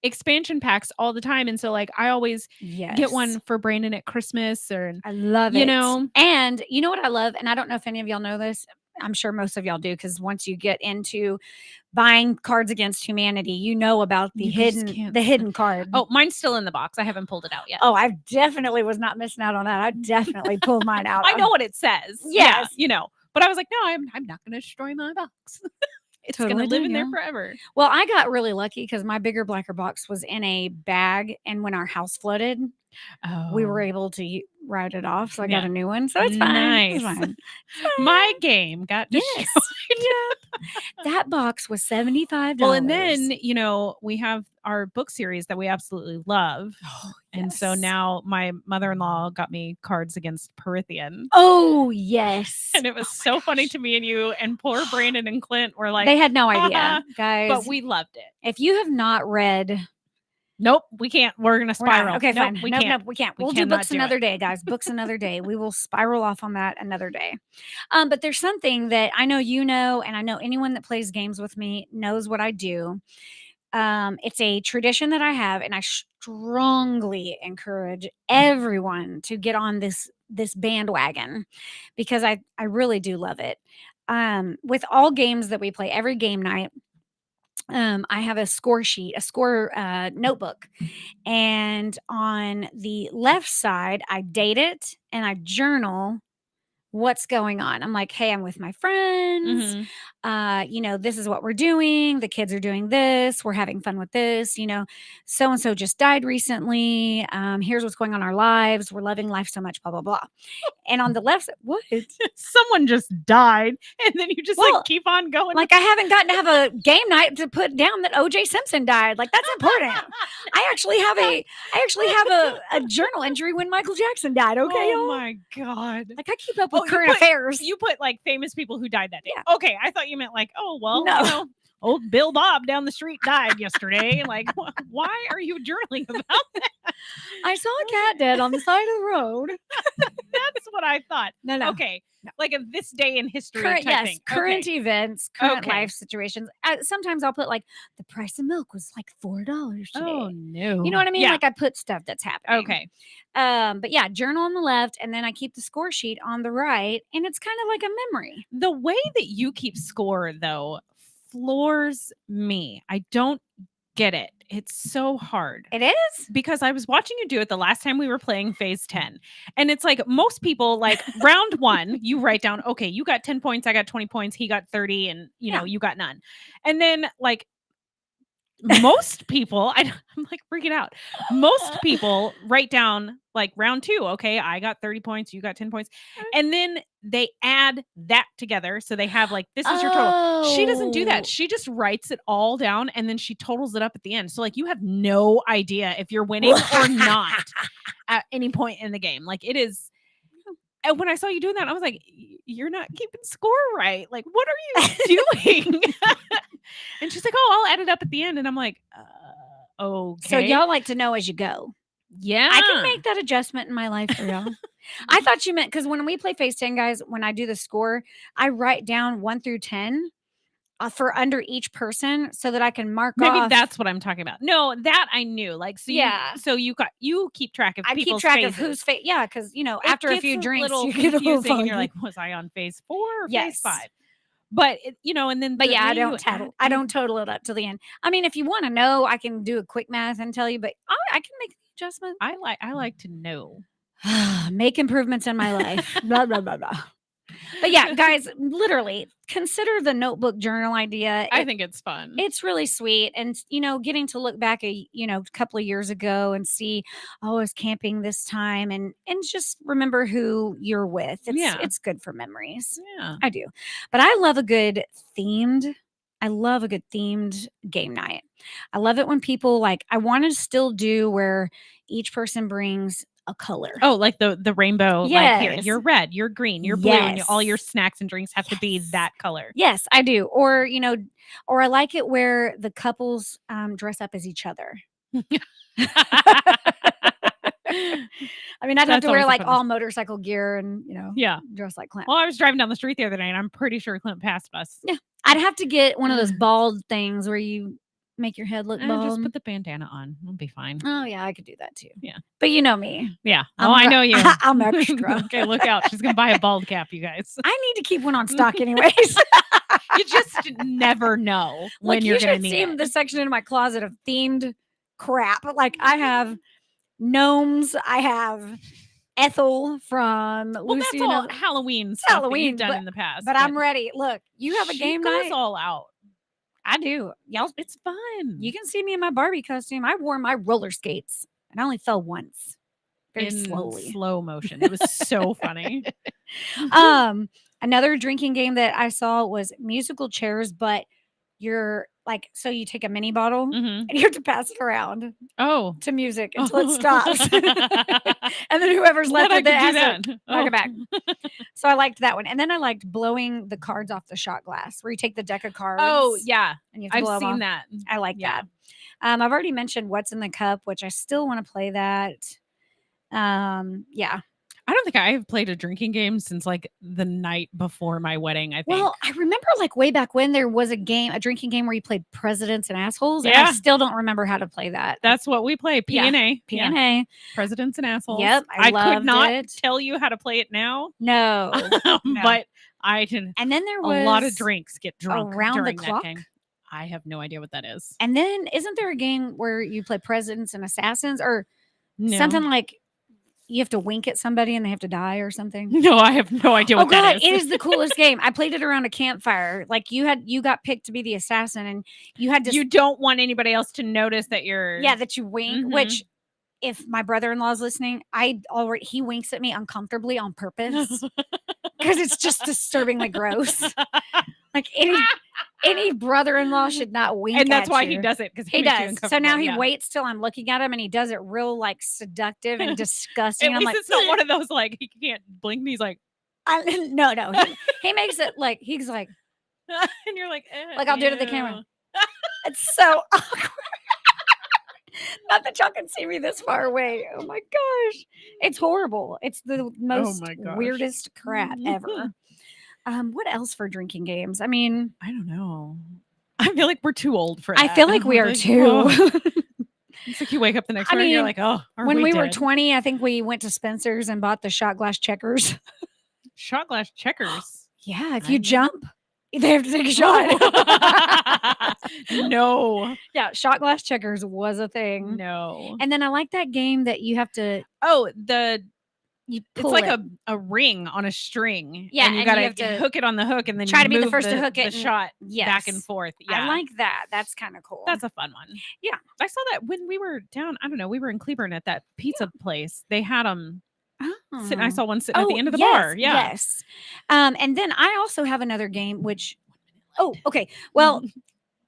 expansion packs all the time. And so like I always Yes. get one for Brandon at Christmas or I love it. you know. And you know what I love? And I don't know if any of y'all know this. I'm sure most of y'all do because once you get into buying Cards Against Humanity, you know about the You just hidden can't card. Oh, mine's still in the box. I haven't pulled it out yet. Oh, I definitely was not missing out on that. I definitely pulled mine out. I know what it says. Yes. Yeah, you know. But I was like, no, I'm not going to destroy my box. It's Totally going to live in there yeah. forever. Well, I got really lucky because my Bigger Blacker box was in a bag, and when our house flooded, we were able to write it off. So I got Yeah. a new one. So it's fine. It's Nice. fine. My game got destroyed. Yes. That box was $75. Well, and then, you know, we have our book series that we absolutely love. Oh, And so yes. now my mother-in-law got me Cards Against Prithian. Oh, yes. And it was so funny to me and you, and poor Brandon and Clint were like, They had no idea, guys. but we loved it. If you have not read Nope, we can't. We're gonna We're not. spiral. Okay, Nope, fine. We Nope, can't. nope, we can't. We We'll do cannot books do another it. day, guys. Books another day. We will spiral off on that another day. But there's something that I know you know, and I know anyone that plays games with me knows what I do. It's a tradition that I have, and I strongly encourage everyone to get on this bandwagon because I really do love it. With all games that we play, every game night, I have a score sheet, a score notebook, and on the left side, I date it and I journal what's going on. I'm like, hey, I'm with my friends. Mhm. This is what we're doing. The kids are doing this. We're having fun with this. So and so just died recently. Here's what's going on in our lives. We're loving life so much, blah, blah, blah. And on the left side, what? Someone just died, and then you just Well, keep on going. Like I haven't gotten to have a game night to put down that OJ Simpson died. Like that's important. I actually have a journal entry when Michael Jackson died. Okay, oh y'all. my god. Like I keep up with Oh, you current put- affairs. You put famous people who died that day. Yeah. Okay, I thought you meant No. old Bill Bob down the street died yesterday. Why are you journaling about that? I saw a cat dead on the side of the road. That's what I thought. No. Okay, like of this day in history. Current, type yes, thing. current Okay. events, current Okay. life situations. Sometimes I'll put like the price of milk was like $4 today. Oh no. You know what I mean? Yeah. Like I put stuff that's happening. Okay. But yeah, journal on the left, and then I keep the score sheet on the right, and it's kind of like a memory. The way that you keep score though floors me. I don't get it. It's so hard. It is. Because I was watching you do it the last time we were playing phase 10. And it's like most people, like round 1, you write down, okay, you got 10 points, I got 20 points, he got 30, and you got none. And then like most people, I'm like freaking out. Most people write down like round 2, okay, I got 30 points, you got 10 points. And then they add that together. So they have like, this is your total. She doesn't do Oh. that. She just writes it all down and then she totals it up at the end. So like you have no idea if you're winning or not at any point in the game. Like it is. And when I saw you doing that, I was like, you're not keeping score right. Like, what are you doing? And she's like, oh, I'll add it up at the end. And I'm like, okay. So y'all like to know as you go. Yeah. I can make that adjustment in my life for y'all. I thought you meant because when we play Phase 10, guys, when I do the score, I write down 1 through 10 for under each person so that I can mark Maybe off. that's what I'm talking about. No, that I knew. Like, so Yeah. you keep track of I keep people's track of phases. who's phase. Yeah, because It after a gets few drinks, little you get a little confusing, and you're foggy. like, was I on phase 4 or phase Yes. 5? But and then But the yeah, I way don't you total. add- I don't total it up to the end. I mean, if you want to know, I can do a quick math and tell you. But I can make the adjustment. I like to know. Make improvements in my life. Blah blah blah blah. But yeah, guys, literally consider the notebook journal idea. I think it's fun. It's really sweet, and getting to look back a couple of years ago and see, oh, I was camping this time, and just remember who you're with. It's good for memories. Yeah. I do, but I love a good themed. I love a good themed game night. I love it when people I want to still do where each person brings a color. Oh, like the rainbow. Like here, Yes. you're red, you're green, you're blue, and all your Yes. snacks and drinks have to be Yes. that color. Yes, I do. Or or I like it where the couples dress up as each other. I mean, I'd have That's to wear always a fun one. all motorcycle gear and Yeah. dress like Clint. Well, I was driving down the street the other day, and I'm pretty sure Clint passed us. Yeah. I'd have to get one of those bald things where you make your head look bald. Just put the bandana on. We'll be fine. Oh yeah, I could do that too. Yeah. But you know me. Yeah. I'm Oh, I ru- know you. I'm extra. Okay, look out. She's gonna buy a bald cap, you guys. I need to keep one on stock anyways. You just never know when Look, you're you gonna should need see it. the section in my closet of themed crap. Like I have gnomes. I have Ethel from Well, Lucy that's and all Other- Halloween stuff that Halloween, you've done in the past. But I'm ready. Look, you have a she game goes night. all out. I do. Y'all, It's fun. you can see me in my Barbie costume. I wore my roller skates and I only fell once. Very in slowly. slow motion. It was so funny. Another drinking game that I saw was musical chairs, but you're like, so you take a mini bottle Mhm. and you have to pass it around Oh. to music until it stops. And then whoever's left with it has to knock it back. So I liked that one. And then I liked blowing the cards off the shot glass where you take the deck of cards. Oh, yeah. And you have to I've blow 'em seen off. that. I like Yeah. that. I've already mentioned What's in the Cup, which I still want to play that. Yeah. I don't think I have played a drinking game since like the night before my wedding, I think. Well, I remember like way back when there was a drinking game where you played presidents and assholes. And I Yeah. still don't remember how to play that. That's what we play. P&A. Yeah. P&A. Presidents and assholes. Yep. I could loved not it. tell you how to play it now. No. No. But I can. And then there was A lot of drinks get drunk Around the during that Clock. game. I have no idea what that is. And then isn't there a game where you play presidents and assassins or No. something like you have to wink at somebody and they have to die or something? No, I have no idea what that is. It is the coolest game. I played it around a campfire. Like you got picked to be the assassin and you had to You don't want anybody else to notice that you're that you wink, Mhm. which if my brother-in-law is listening, he winks at me uncomfortably on purpose because it's just disturbingly gross. Like any brother-in-law should not wink and that's at why you. he does it because He does. So now he yeah. waits till I'm looking at him and he does it real like seductive and disgusting. At And I'm least like, it's not one of those like he can't blink and he's like no. He makes it like he's like and you're like I'll do it to the camera. ew. It's so awkward. Not that y'all can see me this far away. Oh my gosh. It's horrible. It's the most my gosh. weirdest crap ever. What else for drinking games? I mean, I don't know. I feel like we're too old for that. I feel like we are Like, too. oh. It's like you wake up the next I morning and you're mean, like, oh, are when we were dead? 20, I think we went to Spencer's and bought the shot glass checkers. Shot glass checkers. Yeah, if I you know. jump, they have to take a shot. No. Yeah, shot glass checkers was a thing. No. And then I like that game that you have to Oh, you it's pull like it. a ring on a string. Yeah, and you and gotta you have to hook it on the hook and then try you to be the move first to hook it the and- shot back and Yes. forth. Yeah. I like that. That's kind of cool. That's a fun one. Yeah. I saw that when we were down, I don't know, we were in Cleburne at that pizza place. They had them sitting. I saw one sitting at the end of the bar. Yeah. Yes. And then I also have another game, which, okay. Well,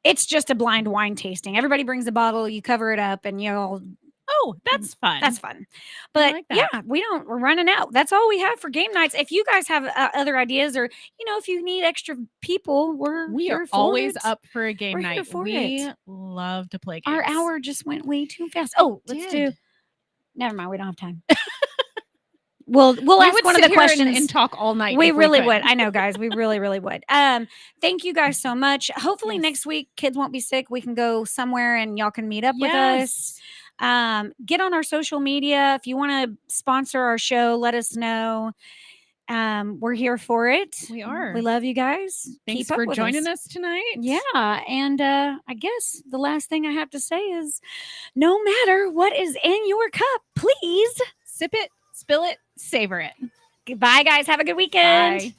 it's just a blind wine tasting. Everybody brings a bottle, you cover it up, and you'll. Oh, that's fun. That's fun. But like that. yeah, we're running out. That's all we have for game nights. If you guys have other ideas or, if you need extra people, we here are for always it. up for a game We're here night. for We it. love to play games. Our hour just went way too fast. Oh, let's do. did. Never mind. We don't have time. We'll We ask would one of sit the here questions and talk all night. We if really could. would. I know, guys. We really, really would. Thank you guys so much. Hopefully Yes. next week kids won't be sick. We can go somewhere and y'all can meet up with us. Get on our social media. If you want to sponsor our show, let us know. We're here for it. We are. We love you guys. Thanks Keep up for with joining us tonight. Yeah. And I guess the last thing I have to say is no matter what is in your cup, please Sip it, spill it, savor it. goodbye, guys. Have a good weekend. Bye.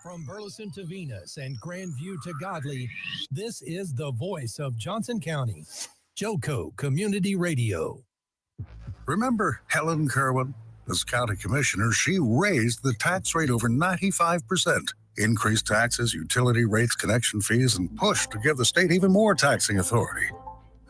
From Burleson to Venus and Grandview to Godley, this is the voice of Johnson County, Joco Community Radio. Remember Helen Kerwin? As county commissioner, she raised the tax rate over 95%, increased taxes, utility rates, connection fees, and pushed to give the state even more taxing authority.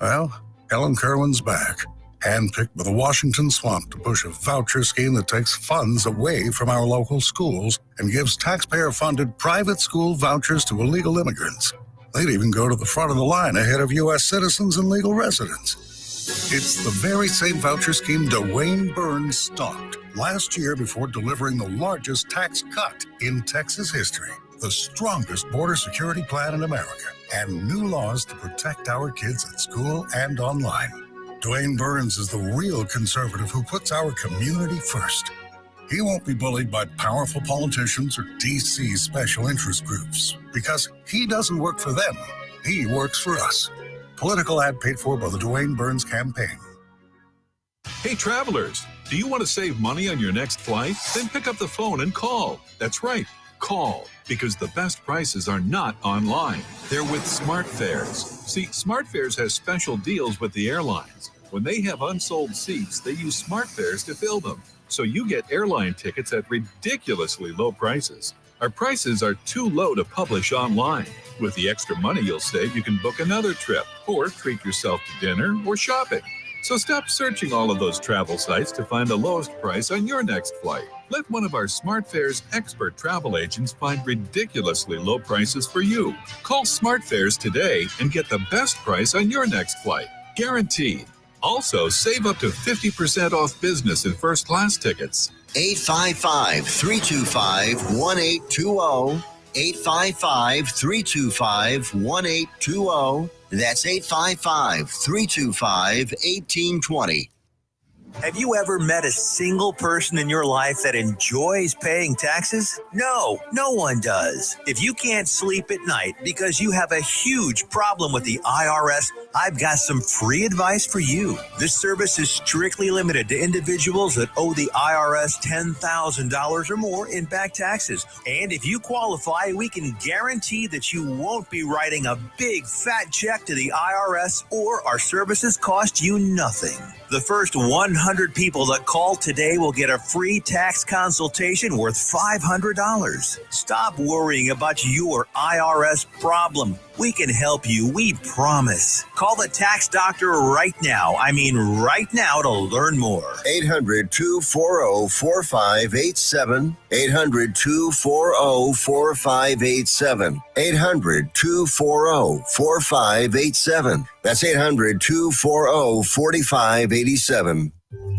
Well, Helen Kerwin's back, handpicked by the Washington swamp to push a voucher scheme that takes funds away from our local schools and gives taxpayer-funded private school vouchers to illegal immigrants. They'd even go to the front of the line ahead of U.S. citizens and legal residents. It's the very same voucher scheme Dwayne Burns stopped last year before delivering the largest tax cut in Texas history, the strongest border security plan in America, and new laws to protect our kids at school and online. Dwayne Burns is the real conservative who puts our community first. He won't be bullied by powerful politicians or D.C. special interest groups because he doesn't work for them. He works for us. Political ad paid for by the Dwayne Burns campaign. Hey, travelers, do you want to save money on your next flight? Then pick up the phone and call. That's right. Call, because the best prices are not online. They're with SmartFares. See, SmartFares has special deals with the airlines. When they have unsold seats, they use SmartFares to fill them. So you get airline tickets at ridiculously low prices. Our prices are too low to publish online. With the extra money you'll save, you can book another trip or treat yourself to dinner or shopping. So stop searching all of those travel sites to find the lowest price on your next flight. Let one of our SmartFares expert travel agents find ridiculously low prices for you. Call SmartFares today and get the best price on your next flight. Guaranteed. Also, save up to 50% off business and first class tickets. 855-325-1820. 855-325-1820. That's 855-325-1820. Have you ever met a single person in your life that enjoys paying taxes? No one does. If you can't sleep at night because you have a huge problem with the IRS, I've got some free advice for you. This service is strictly limited to individuals that owe the IRS $10,000 or more in back taxes. And if you qualify, we can guarantee that you won't be writing a big fat check to the IRS, or our services cost you nothing. The first 100 people that call today will get a free tax consultation worth $500. Stop worrying about your IRS problem. We can help you, we promise. Call the tax doctor right now. I mean right now, to learn more. 800-240-4587. 800-240-4587. 800-240-4587. That's 800-240-4587.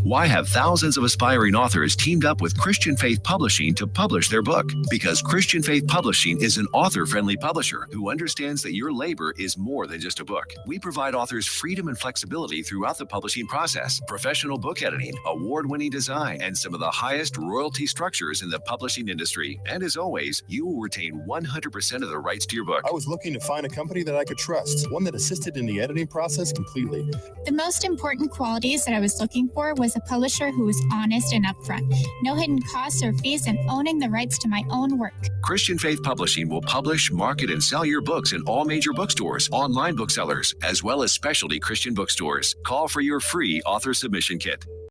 Why have thousands of aspiring authors teamed up with Christian Faith Publishing to publish their book? Because Christian Faith Publishing is an author-friendly publisher who understands that your labor is more than just a book. We provide authors freedom and flexibility throughout the publishing process, professional book editing, award-winning design, and some of the highest royalty structures in the publishing industry. And as always, you will retain 100% of the rights to your book. I was looking to find a company that I could trust, one that assisted in the editing process completely. The most important qualities that I was looking for was a publisher who was honest and upfront, no hidden costs or fees, and owning the rights to my own work. Christian Faith Publishing will publish, market, and sell your books in all major bookstores, online booksellers, as well as specialty Christian bookstores. Call for your free author submission kit.